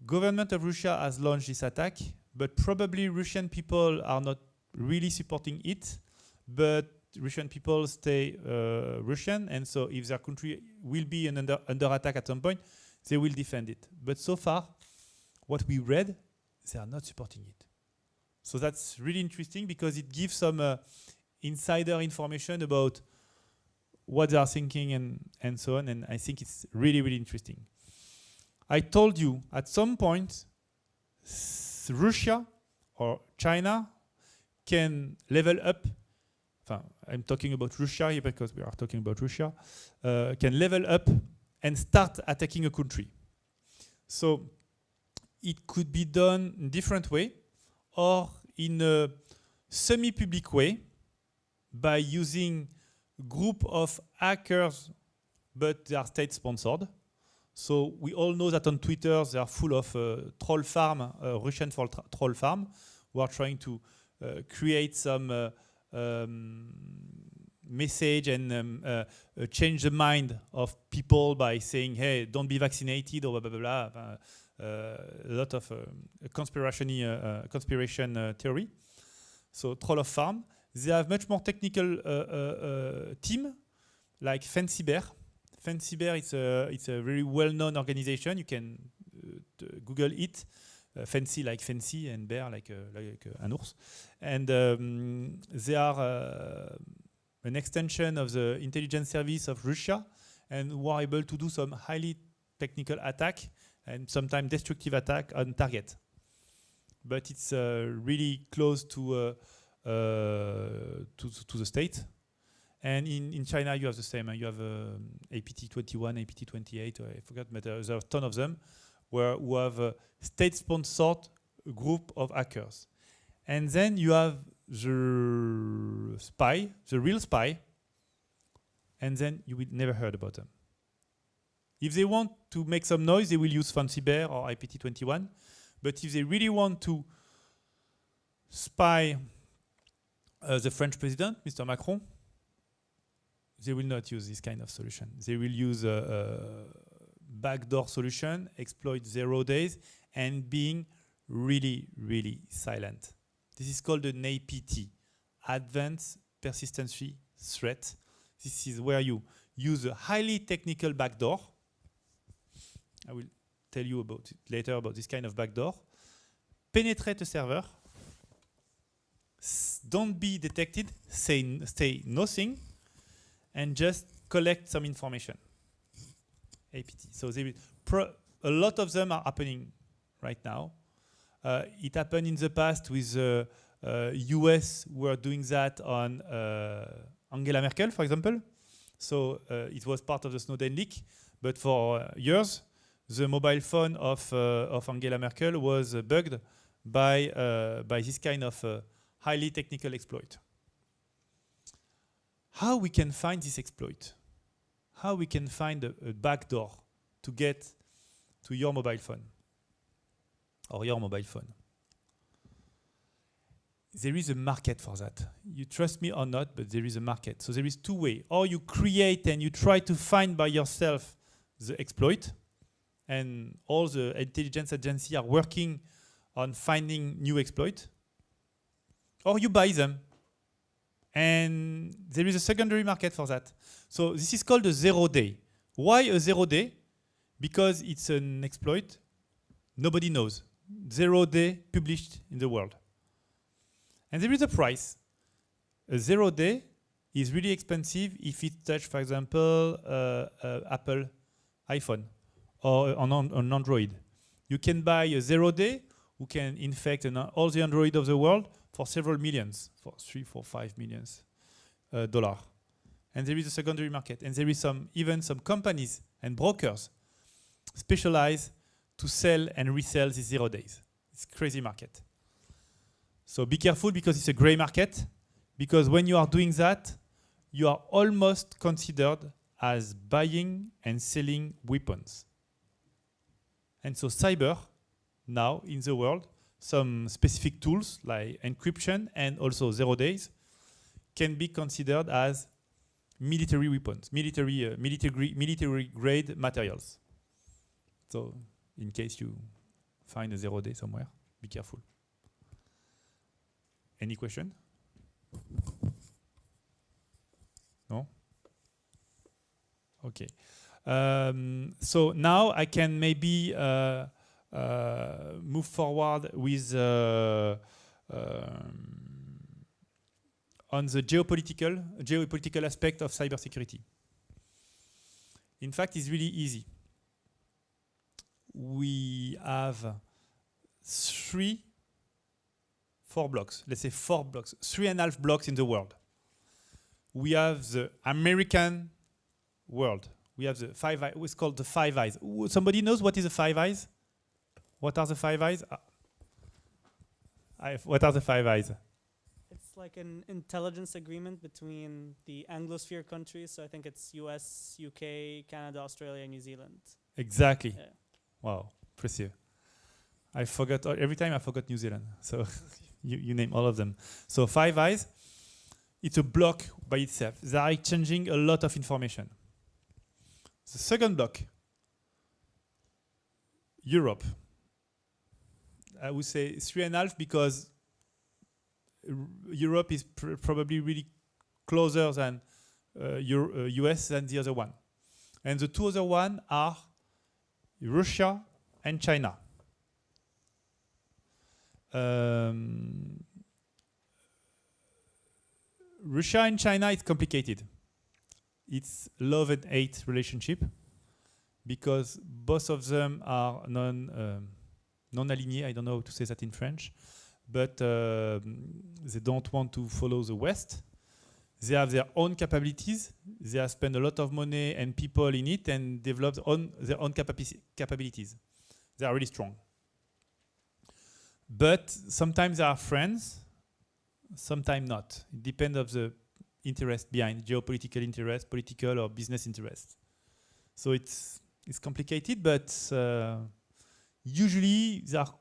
government of Russia has launched this attack, but probably Russian people are not really supporting it, but Russian people stay Russian, and so if their country will be under attack at some point, they will defend it. But so far, what we read, they are not supporting it. So that's really interesting because it gives some insider information about what they are thinking and so on, and I think it's really, really interesting. I told you, at some point, Russia or China can level up. I'm talking about Russia here because we are talking about Russia. Can level up and start attacking a country. So it could be done in a different way or in a semi-public way by using group of hackers, but they are state-sponsored. So we all know that on Twitter they are full of troll farm, Russian troll farm, who are trying to create some message and change the mind of people by saying, hey, don't be vaccinated or blah, blah, blah, blah. A lot of conspiration theory. So Troll of Farm. They have much more technical team, like Fancybear. Fancybear it's a very well-known organization. You can Google it. Fancy like fancy and bear like an ours. And they are an extension of the intelligence service of Russia and were able to do some highly technical attack and sometimes destructive attack on target. But it's really close to the state. And in China, you have the same. You have APT21, APT28, I forgot, but there are a ton of them, who have a state-sponsored group of hackers. And then you have the spy, the real spy, and then you will never heard about them. If they want to make some noise, they will use Fancybear or IPT21. But if they really want to spy the French president, Mr. Macron, they will not use this kind of solution. They will use a backdoor solution, exploit 0 days, and being really, really silent. This is called an APT, Advanced Persistency Threat. This is where you use a highly technical backdoor. I will tell you about it later about this kind of backdoor. Penetrate a server. Don't be detected. Say nothing, and just collect some information. APT. So a lot of them are happening right now. It happened in the past with US who were doing that on Angela Merkel, for example. So it was part of the Snowden leak. But for years, the mobile phone of Angela Merkel was bugged by this kind of highly technical exploit. How we can find this exploit? How we can find a backdoor to get to your mobile phone or your mobile phone? There is a market for that. You trust me or not, but there is a market. So there is two ways. Or you create and you try to find by yourself the exploit, and all the intelligence agencies are working on finding new exploit, or you buy them. And there is a secondary market for that. So this is called a 0 day. Why a 0 day? Because it's an exploit nobody knows. 0 day published in the world. And there is a price. A 0 day is really expensive if it touches, for example, Apple iPhone or on Android. You can buy a 0 day who can infect all the Android of the world for several millions, for 3, 4, 5 millions dollars. And there is a secondary market. And there is even some companies and brokers specialized to sell and resell these 0 days. It's a crazy market. So be careful, because it's a gray market. Because when you are doing that, you are almost considered as buying and selling weapons. And so cyber, now in the world, some specific tools like encryption and also 0 days can be considered as military weapons, military grade materials. So in case you find a 0 day somewhere, be careful. Any question? No? Okay. So now I can maybe move forward with on the geopolitical aspect of cybersecurity. In fact, it's really easy. We have 4 blocks. Let's say 4 blocks, 3.5 blocks in the world. We have the American world. We have the Five Eyes. It's called the Five Eyes. Somebody knows what is the Five Eyes? What are the Five Eyes? What are the Five Eyes? It's like an intelligence agreement between the Anglosphere countries. So I think it's US, UK, Canada, Australia, New Zealand. Exactly. Yeah. Wow, impressive. I forgot, every time I forgot New Zealand. So you name all of them. So Five Eyes. it's a block by itself. They are exchanging a lot of information. The second block, Europe. I would say 3.5 because Europe is probably really closer than US than the other one. And the two other one are Russia and China. Russia and China is complicated. It's love and hate relationship because both of them are non-alignés. I don't know how to say that in French, but they don't want to follow the West. They have their own capabilities. They have spent a lot of money and people in it and developed their own capabilities. They are really strong. But sometimes they are friends, sometimes not. It depends on the interest behind, geopolitical interest, political or business interest. So it's complicated, but usually they are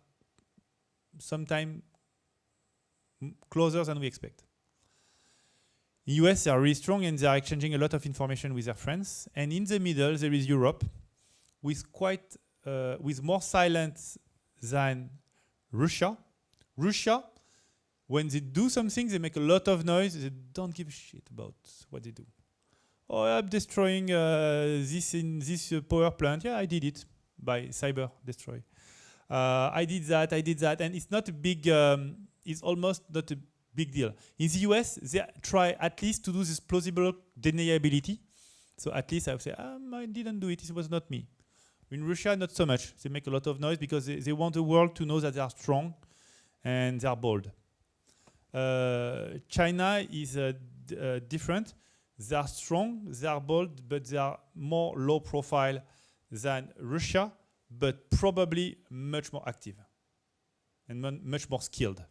sometimes closer than we expect. In the US, they are really strong and they are exchanging a lot of information with their friends. And in the middle, there is Europe, with more silence than Russia. Russia, when they do something, they make a lot of noise. They don't give a shit about what they do. Oh, I'm destroying this power plant. Yeah, I did it by cyber destroy. I did that, and it's not a big. It's almost not a big deal. In the US, they try at least to do this plausible deniability. So at least I would say, I didn't do it. It was not me. In Russia, not so much. They make a lot of noise because they want the world to know that they are strong and they are bold. China is different. They are strong, they are bold, but they are more low profile than Russia, but probably much more active and much more skilled.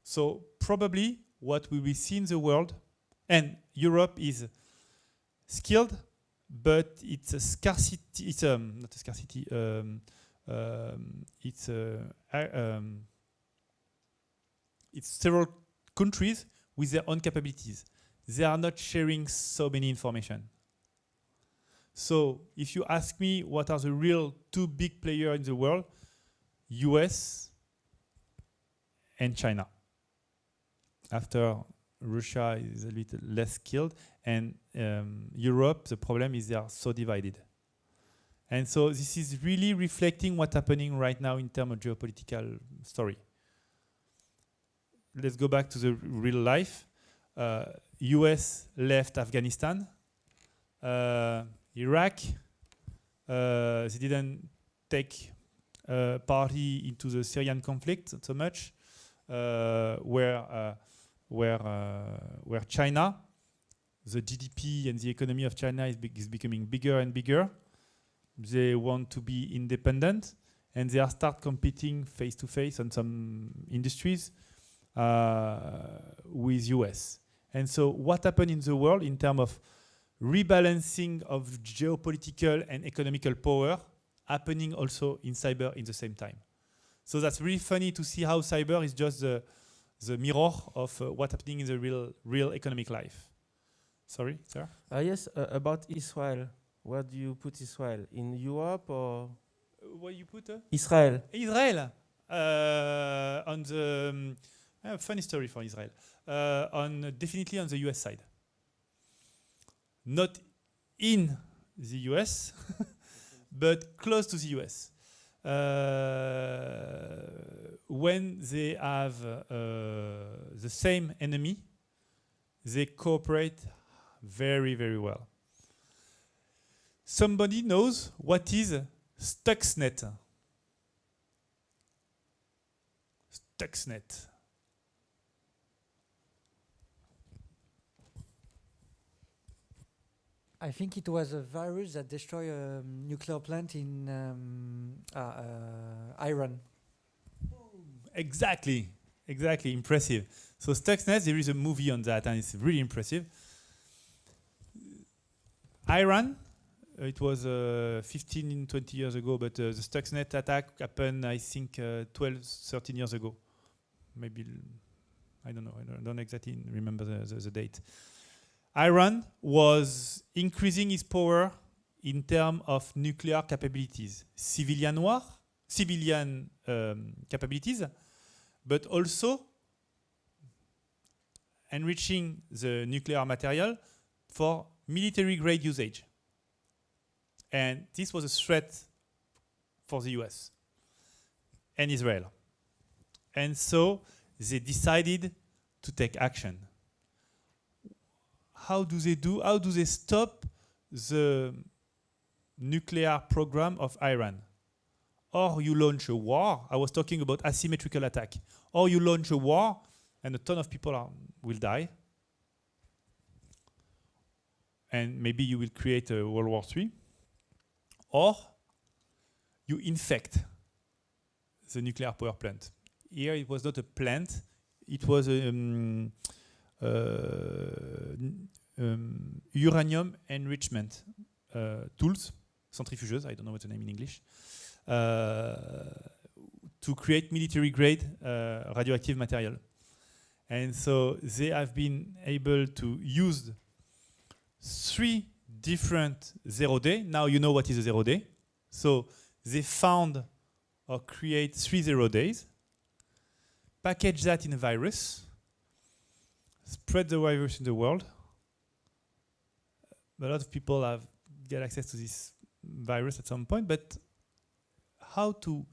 So probably what we will see in the world, and Europe is skilled, but it's a scarcity. It's not a scarcity. It's several countries with their own capabilities. They are not sharing so many information. So if you ask me what are the real two big players in the world, US and China. After Russia is a little less skilled, and Europe, the problem is they are so divided. And so this is really reflecting what's happening right now in terms of geopolitical story. Let's go back to the real life. US left Afghanistan. Iraq, they didn't take party into the Syrian conflict so much, where China, the GDP and the economy of China is becoming bigger and bigger. They want to be independent, and they are start competing face to face on some industries with US. And so what happened in the world in terms of rebalancing of geopolitical and economical power happening also in cyber in the same time. So that's really funny to see how cyber is just the mirror of what's happening in the real economic life. Sorry, sir? Yes, about Israel. Where do you put Israel? In Europe or? Where you put Israel. Israel. On the I have a funny story for Israel. Definitely on the US side. Not in the US, but close to the US. When they have the same enemy, they cooperate very, very well. Somebody knows what is Stuxnet? Stuxnet. I think it was a virus that destroyed a nuclear plant in Iran. Exactly, impressive. So Stuxnet, there is a movie on that, and it's really impressive. Iran, it was 15, 20 years ago, but the Stuxnet attack happened, I think, 12, 13 years ago. Maybe I don't know. I don't exactly remember the date. Iran was increasing its power in terms of nuclear capabilities, civilian capabilities, but also enriching the nuclear material for military-grade usage. And this was a threat for the US and Israel. And so they decided to take action. How do they do? How do they stop the nuclear program of Iran? Or you launch a war. I was talking about asymmetrical attack. Or you launch a war and a ton of people will die. And maybe you will create a World War III. Or you infect the nuclear power plant. Here it was not a plant, it was uranium enrichment tools, centrifuges, I don't know what's the name in English, to create military-grade radioactive material. And so they have been able to use 3 different 0-day. Now you know what is a 0-day. So they found or create 3 0-days, package that in a virus, spread the virus in the world. A lot of people have get access to this virus at some point, but how to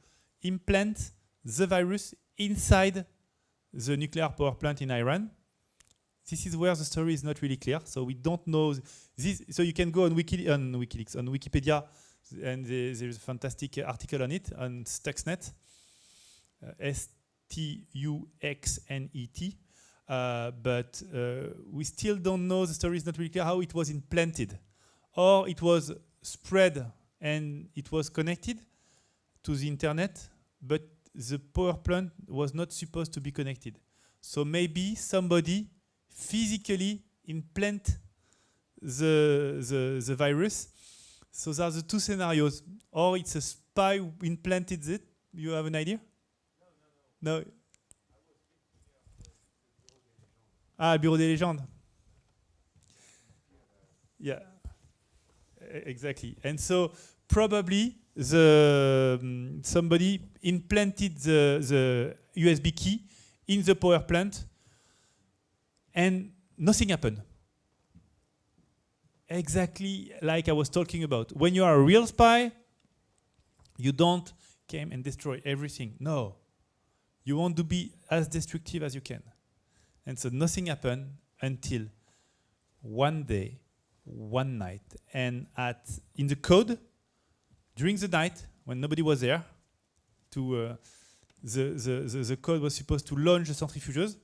implant the virus inside the nuclear power plant in Iran? This is where the story is not really clear. So we don't know this. So you can go on WikiLeaks, on Wikipedia, and there's a fantastic article on it, on Stuxnet, Stuxnet. But we still don't know, the story is not really clear how it was implanted. Or it was spread and it was connected to the internet, but the power plant was not supposed to be connected. So maybe somebody physically implant the virus. So there are the 2 scenarios. Or it's a spy who implanted it. You have an idea? No. Ah, Bureau des légendes. Yeah, exactly. And so probably somebody implanted the USB key in the power plant and nothing happened. Exactly like I was talking about. When you are a real spy, you don't come and destroy everything. No. You want to be as destructive as you can. And so nothing happened until one day, one night, and in the code, during the night, when nobody was there, the code was supposed to launch the centrifuges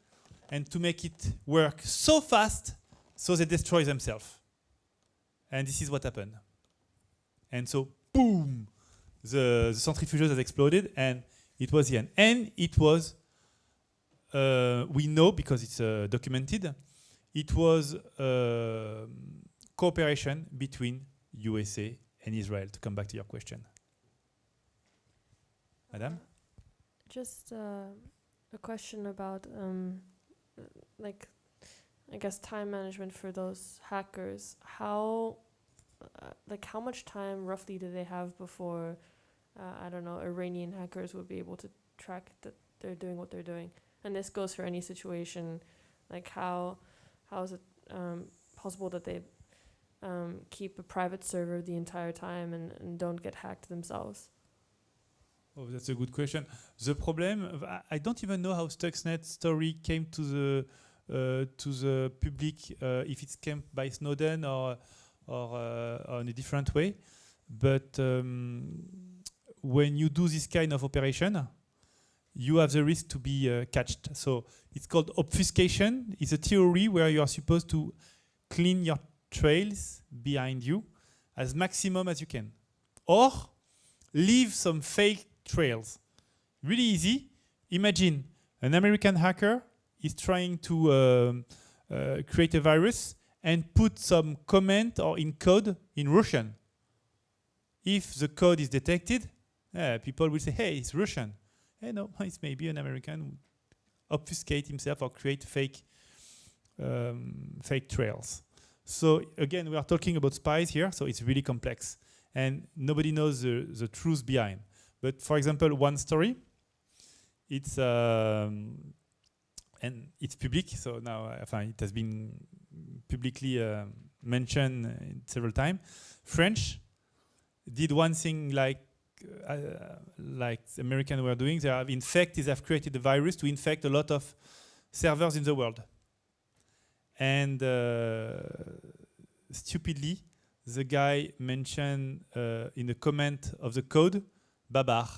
and to make it work so fast so they destroy themselves. And this is what happened. And so, boom, the centrifuges has exploded, and it was the end. And it was, we know because it's documented, it was cooperation between USA and Israel, to come back to your question. Madame? Just a question about, like, I guess time management for those hackers. How much time roughly do they have before, I don't know, Iranian hackers would be able to track that they're doing what they're doing? And this goes for any situation. Like how is it possible that they keep a private server the entire time and don't get hacked themselves? Oh, that's a good question. The problem, I don't even know how Stuxnet story came to the public, if it came by Snowden or in a different way. But when you do this kind of operation, you have the risk to be catched. So it's called obfuscation. It's a theory where you are supposed to clean your trails behind you as maximum as you can, or leave some fake trails. Really easy. Imagine an American hacker is trying to create a virus and put some comment or in code in Russian. If the code is detected, people will say, hey, it's Russian. Hey, no, it's maybe an American. obfuscate himself or create fake trails. So again, we are talking about spies here, so it's really complex. And nobody knows the truth behind. But for example, one story, it's and it's public, so now it has been publicly mentioned several times. French did one thing like the Americans were doing. They have created a virus to infect a lot of servers in the world. And stupidly, the guy mentioned in the comment of the code, Babar.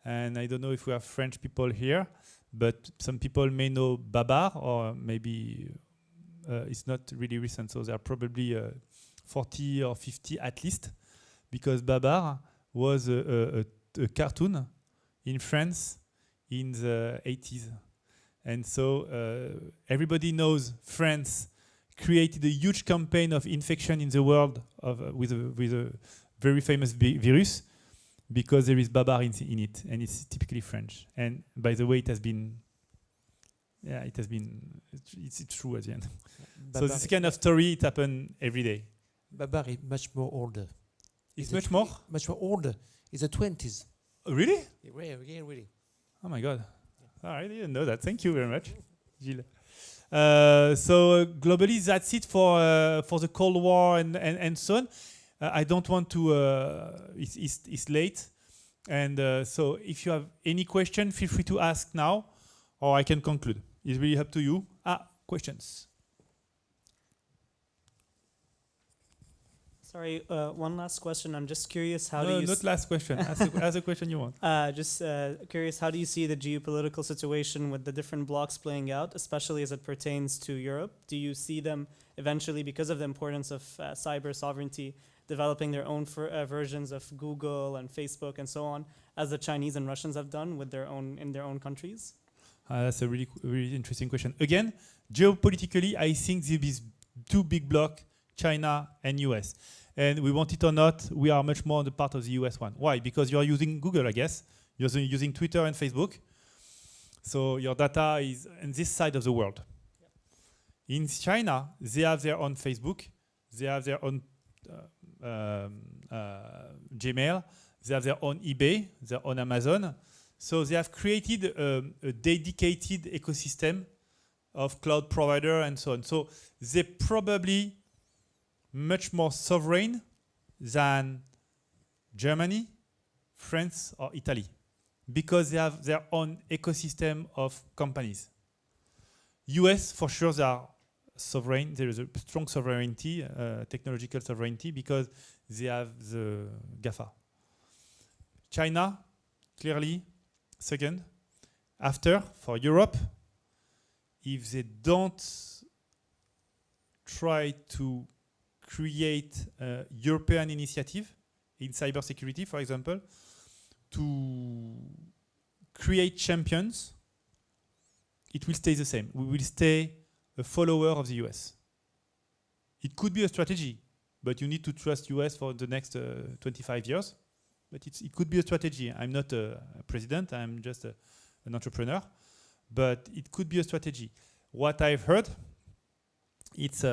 And I don't know if we have French people here, but some people may know Babar, or maybe it's not really recent, so there are probably 40 or 50 at least, because Babar was a cartoon in France in the 80s. And so everybody knows France created a huge campaign of infection in the world with a very famous virus, because there is Babar in it, and it's typically French. And by the way, it's true at the end. So this kind of story, it happens every day. Babar is much more older. It's much more? Much more older. It's the 20s. Oh, really? Yeah, really. Oh my God. All right, I didn't know that. Thank you very much, Gilles. So globally, that's it for the Cold War and so on. I don't want to. It's late, and so if you have any question, feel free to ask now, or I can conclude. It's really up to you. Questions. Sorry, one last question. I'm just curious, how No, do you... not last question. Ask a question you want. Just curious, how do you see the geopolitical situation with the different blocks playing out, especially as it pertains to Europe? Do you see them eventually, because of the importance of cyber sovereignty, developing their own versions of Google and Facebook and so on, as the Chinese and Russians have done with in their own countries? That's a really interesting question. Again, geopolitically, I think there is two big blocks, China and US. And we want it or not, we are much more on the part of the US one. Why? Because you are using Google, I guess. You're using Twitter and Facebook. So your data is on this side of the world. Yep. In China, they have their own Facebook. They have their own Gmail. They have their own eBay, their own Amazon. So they have created a dedicated ecosystem of cloud provider and so on. So they probably much more sovereign than Germany, France, or Italy, because they have their own ecosystem of companies. US, for sure, they are sovereign. There is a strong sovereignty, technological sovereignty, because they have the GAFA. China, clearly, second. After, for Europe, if they don't try to create a European initiative in cybersecurity, for example, to create champions, it will stay the same. We will stay a follower of the US. It could be a strategy, but you need to trust US for the next 25 years. But it could be a strategy. I'm not a president, I'm just an entrepreneur. But it could be a strategy. What I've heard, it's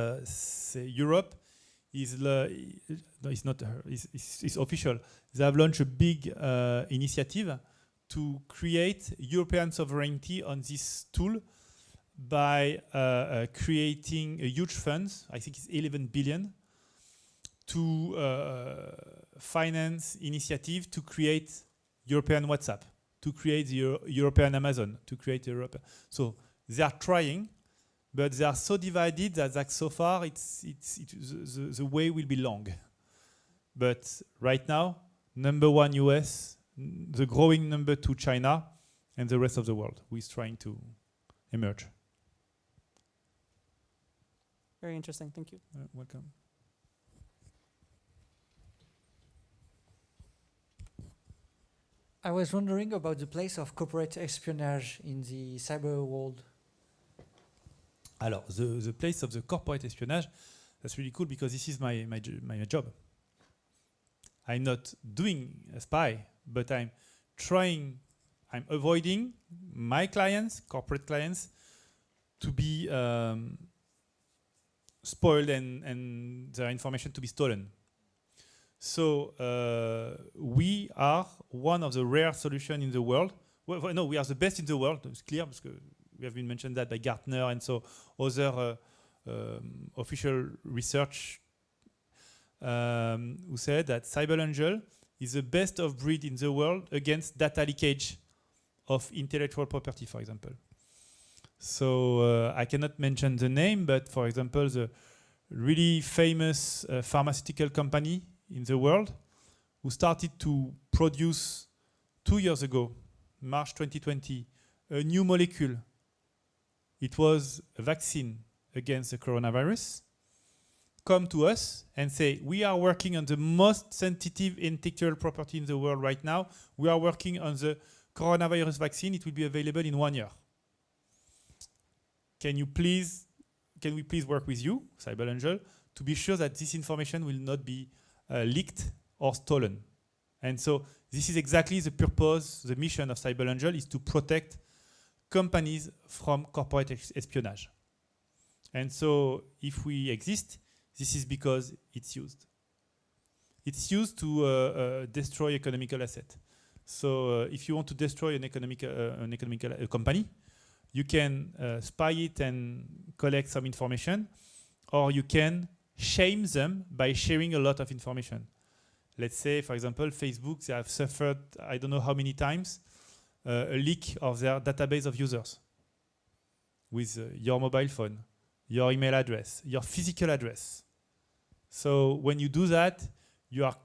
Europe is it's official. They have launched a big initiative to create European sovereignty on this tool by creating a huge fund, I think it's 11 billion, to finance initiative to create European WhatsApp, to create the European Amazon, to create Europe. So they are trying, but they are so divided that so far the way will be long. But right now, number one US, the growing number two China, and the rest of the world who is trying to emerge. Very interesting, thank you. Welcome. I was wondering about the place of corporate espionage in the cyber world. Alors, the place of the corporate espionage, that's really cool because this is my job. I'm not doing a spy, but I'm trying I'm avoiding my clients, corporate clients, to be spoiled and their information to be stolen. So we are one of the rare solutions in the world. Well, no, we are the best in the world. It's clear because we have been mentioned that by Gartner and so other official research who said that CybelAngel is the best of breed in the world against data leakage of intellectual property, for example. So I cannot mention the name, but for example, the really famous pharmaceutical company in the world who started to produce 2 years ago, March 2020, a new molecule. It was a vaccine against the coronavirus. Come to us and say, we are working on the most sensitive intellectual property in the world right now. We are working on the coronavirus vaccine. It will be available in 1 year. Can we please work with you, CybelAngel, to be sure that this information will not be leaked or stolen? And so this is exactly the purpose, the mission of CybelAngel is to protect companies from corporate espionage. And so if we exist, this is because it's used. It's used to destroy economical asset. So if you want to destroy an economical company, you can spy it and collect some information, or you can shame them by sharing a lot of information. Let's say, for example, Facebook, they have suffered, I don't know how many times, a leak of their database of users with your mobile phone, your email address, your physical address. So when you do that, you are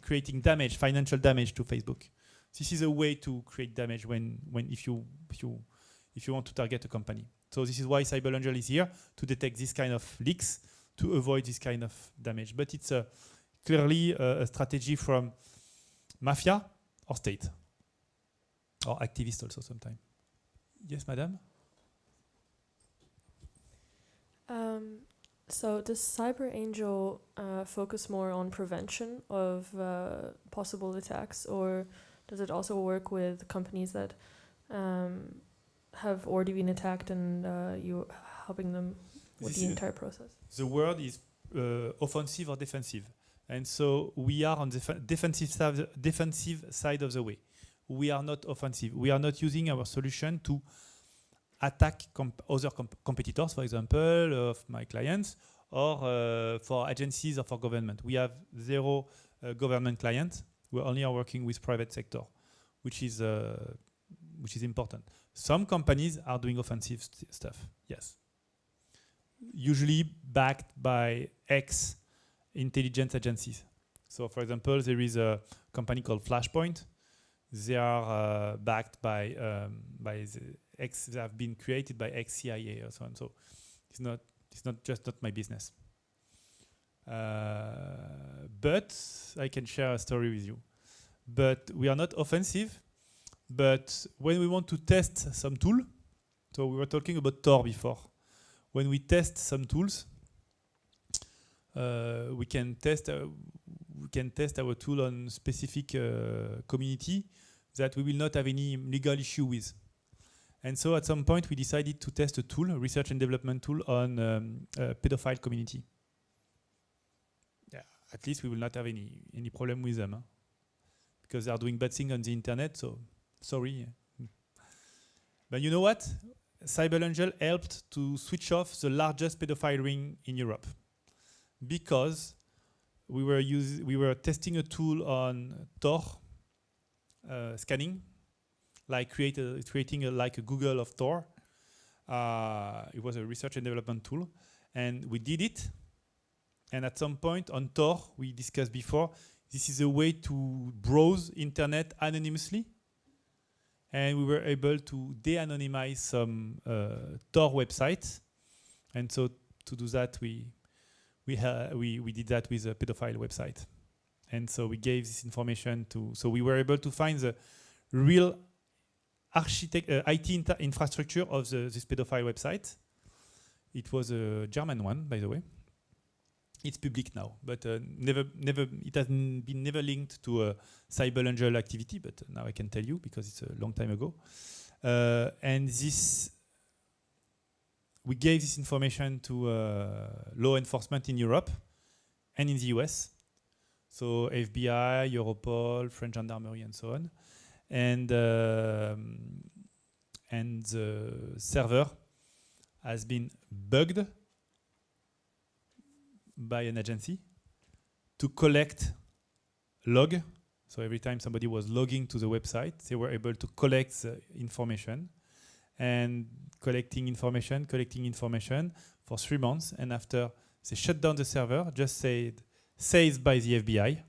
creating damage, financial damage to Facebook. This is a way to create damage if you want to target a company. So this is why CybelAngel is here, to detect this kind of leaks, to avoid this kind of damage. But it's clearly a strategy from mafia or state, or activists also sometimes. Yes, madam? So does CybelAngel focus more on prevention of possible attacks, or does it also work with companies that have already been attacked and you helping them with the entire process? The word is offensive or defensive. And so we are on the defensive side of the way. We are not offensive. We are not using our solution to attack other competitors, for example, of my clients, or for agencies or for government. We have zero government clients. We only are working with private sector, which is important. Some companies are doing offensive stuff, yes. Usually backed by ex-intelligence agencies. So for example, there is a company called Flashpoint. They are backed by the they have been created by ex-CIA or so on. So it's not my business. But I can share a story with you. But we are not offensive. But when we want to test some tool, so we were talking about Tor before. When we test some tools, we can test our tool on specific community that we will not have any legal issue with. And so at some point we decided to test a tool, a research and development tool on a pedophile community. Yeah, at least we will not have any problem with them, huh? Because they are doing bad things on the internet, so sorry. But you know what? CybelAngel helped to switch off the largest pedophile ring in Europe, because we were testing a tool on Tor scanning, like creating like a Google of Tor. It was a research and development tool, and we did it. And at some point on Tor, we discussed before, this is a way to browse internet anonymously. And we were able to de-anonymize some Tor websites. And so to do that, we did that with a pedophile website. And so we gave this information so we were able to find the real IT infrastructure of this pedophile website. It was a German one, by the way. It's public now, but never, it has been never linked to a CybelAngel activity. But now I can tell you because it's a long time ago. And this, we gave this information to law enforcement in Europe and in the US. So FBI, Europol, French Gendarmerie, and so on. And the server has been bugged by an agency to collect log. So every time somebody was logging to the website, they were able to collect the information and collecting information for 3 months. And after they shut down the server, just said, seized by the FBI.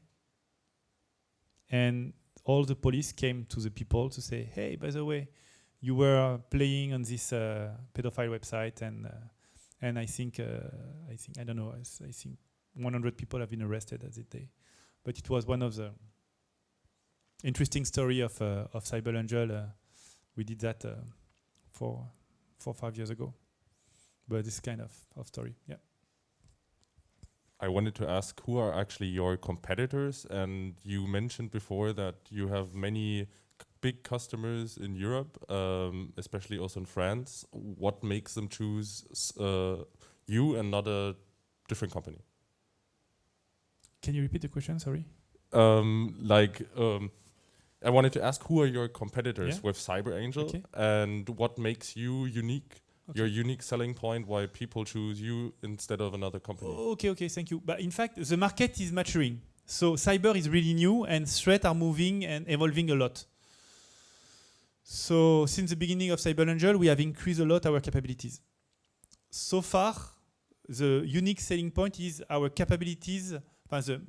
And all the police came to the people to say, hey, by the way, you were playing on this pedophile website, and I think I don't know. I think 100 people have been arrested at that day. But it was one of the interesting story of CybelAngel. We did that 4 or 5 years ago. But this kind of story, yeah. I wanted to ask, who are actually your competitors? And you mentioned before that you have many big customers in Europe, especially also in France. What makes them choose you and not a different company? Can you repeat the question? Sorry. I wanted to ask, who are your competitors Yeah. with CybelAngel, Okay. and what makes you unique? Okay. Your unique selling point, why people choose you instead of another company? Okay, thank you. But in fact, the market is maturing. So cyber is really new, and threats are moving and evolving a lot. So since the beginning of CybelAngel, we have increased a lot our capabilities. So far, the unique selling point is our capabilities. The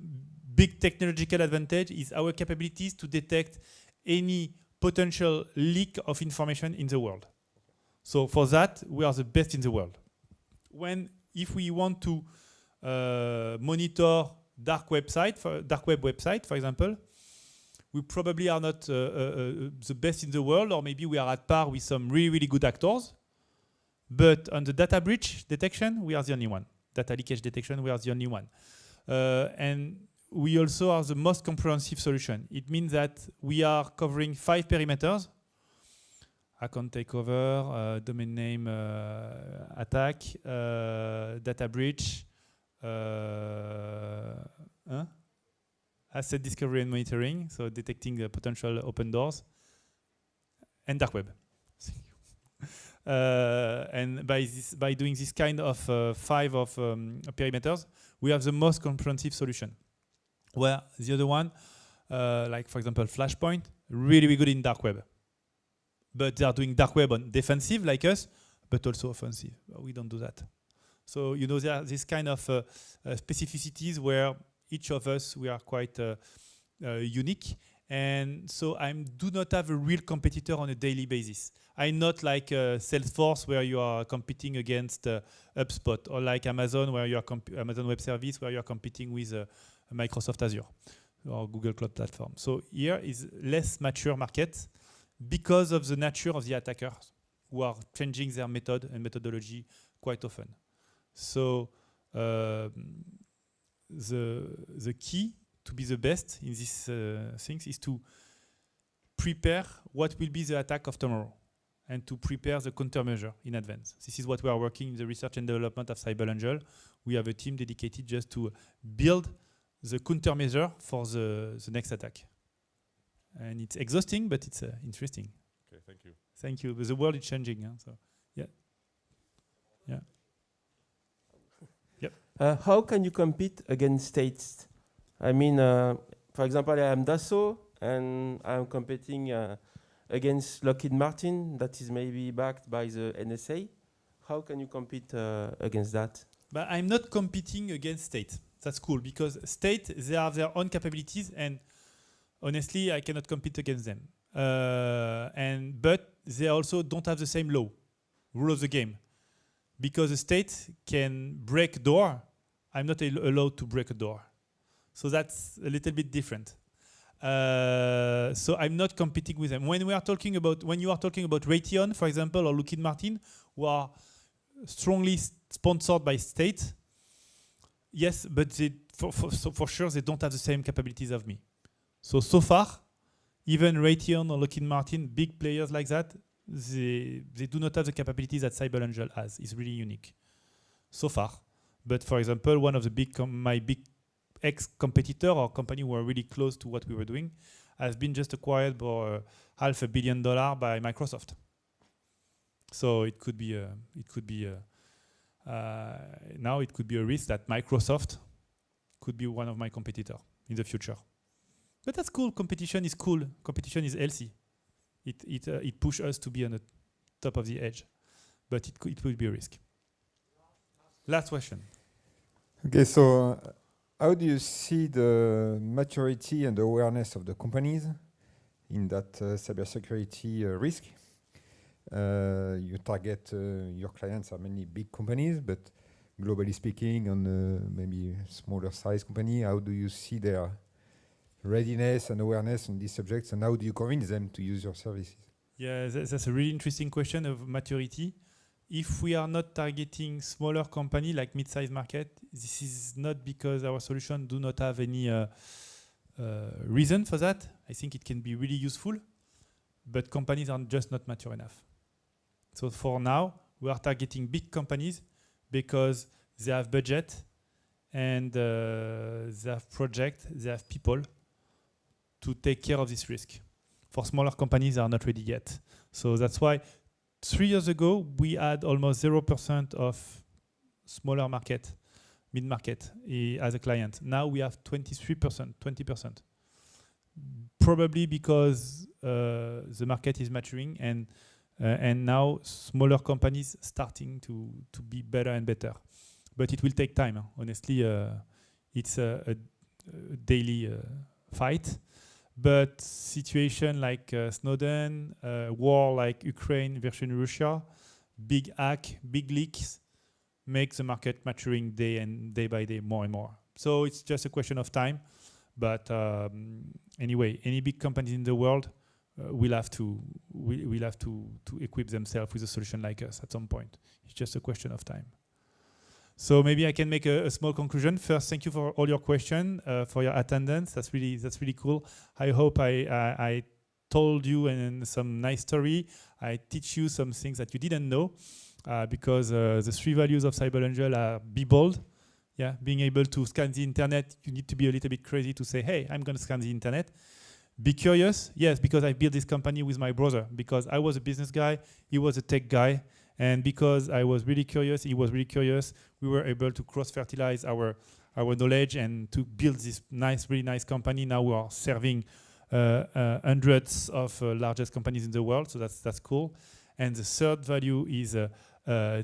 big technological advantage is our capabilities to detect any potential leak of information in the world. So for that, we are the best in the world. If we want to monitor dark web website, for example, we probably are not the best in the world, or maybe we are at par with some really, really good actors. But on the data breach detection, we are the only one. Data leakage detection, we are the only one. And we also are the most comprehensive solution. It means that we are covering 5 perimeters: account takeover, domain name attack, data breach, asset discovery and monitoring, so detecting the potential open doors, and dark web. And by doing this kind of 5 of perimeters, we have the most comprehensive solution. Where the other one, like for example Flashpoint, really good in dark web. But they are doing dark web on defensive like us, but also offensive. We don't do that. So there are this kind of specificities where each of us, we are quite unique. And so I do not have a real competitor on a daily basis. I'm not like Salesforce, where you are competing against HubSpot, or like Amazon, where you are Amazon Web Service, where you are competing with Microsoft Azure or Google Cloud Platform. So here is less mature market because of the nature of the attackers, who are changing their method and methodology quite often. So the key to be the best in these things is to prepare what will be the attack of tomorrow, and to prepare the countermeasure in advance. This is what we are working in the research and development of CybelAngel. We have a team dedicated just to build the countermeasure for the next attack. And it's exhausting, but it's interesting. Okay, thank you. Thank you. But the world is changing, so yeah. Yep. How can you compete against states? I mean, for example, I am Dassault, and I am competing against Lockheed Martin, that is maybe backed by the NSA. How can you compete against that? But I'm not competing against state. That's cool, because state, they have their own capabilities, and honestly, I cannot compete against them. But they also don't have the same rule of the game. Because the state can break a door, I'm not allowed to break a door. So that's a little bit different. So I'm not competing with them. When you are talking about Raytheon, for example, or Lockheed Martin, who are strongly sponsored by state, Yes, but they, for sure they don't have the same capabilities of me. So far, even Raytheon or Lockheed Martin, big players like that, they do not have the capabilities that CybelAngel has. It's really unique so far. But for example, one of the my big ex-competitor or company who are really close to what we were doing has been just acquired for $500 million by Microsoft. So it could be now it could be a risk that Microsoft could be one of my competitors in the future. But that's cool. Competition is cool. Competition is healthy. It pushes us to be on the top of the edge. But it will be a risk. Last question. Okay, so how do you see the maturity and awareness of the companies in that cybersecurity risk? You target your clients are mainly big companies, but globally speaking, on maybe smaller size company, how do you see their readiness and awareness on these subjects, and how do you convince them to use your services? Yeah, that's a really interesting question of maturity. If we are not targeting smaller company like mid-sized market, this is not because our solution do not have any reason for that. I think it can be really useful, but companies are just not mature enough. So for now, we are targeting big companies because they have budget and they have project, they have people to take care of this risk. For smaller companies, they are not ready yet. So that's why 3 years ago, we had almost 0% of smaller market, mid-market as a client. Now we have 23%, 20%. Probably because the market is maturing and now smaller companies starting to be better and better. But it will take time. Honestly, it's a daily fight. But situation like Snowden, war like Ukraine versus Russia, big hack, big leaks, make the market maturing day by day more and more. So it's just a question of time. But anyway, any big companies in the world will have to equip themselves with a solution like us at some point. It's just a question of time. So maybe I can make a small conclusion. First, thank you for all your questions, for your attendance. That's really cool. I hope I told you some nice story. I teach you some things that you didn't know, because the 3 values of CybelAngel are: be bold. Yeah, being able to scan the internet. You need to be a little bit crazy to say, hey, I'm going to scan the internet. Be curious. Yes, because I built this company with my brother. Because I was a business guy, he was a tech guy. And because I was really curious, he was really curious, we were able to cross-fertilize our knowledge and to build this really nice company. Now we are serving hundreds of largest companies in the world, so that's cool. And the third value is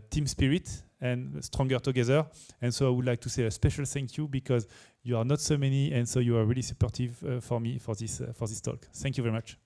team spirit and stronger together. And so I would like to say a special thank you, because you are not so many, and so you are really supportive for me for this talk. Thank you very much.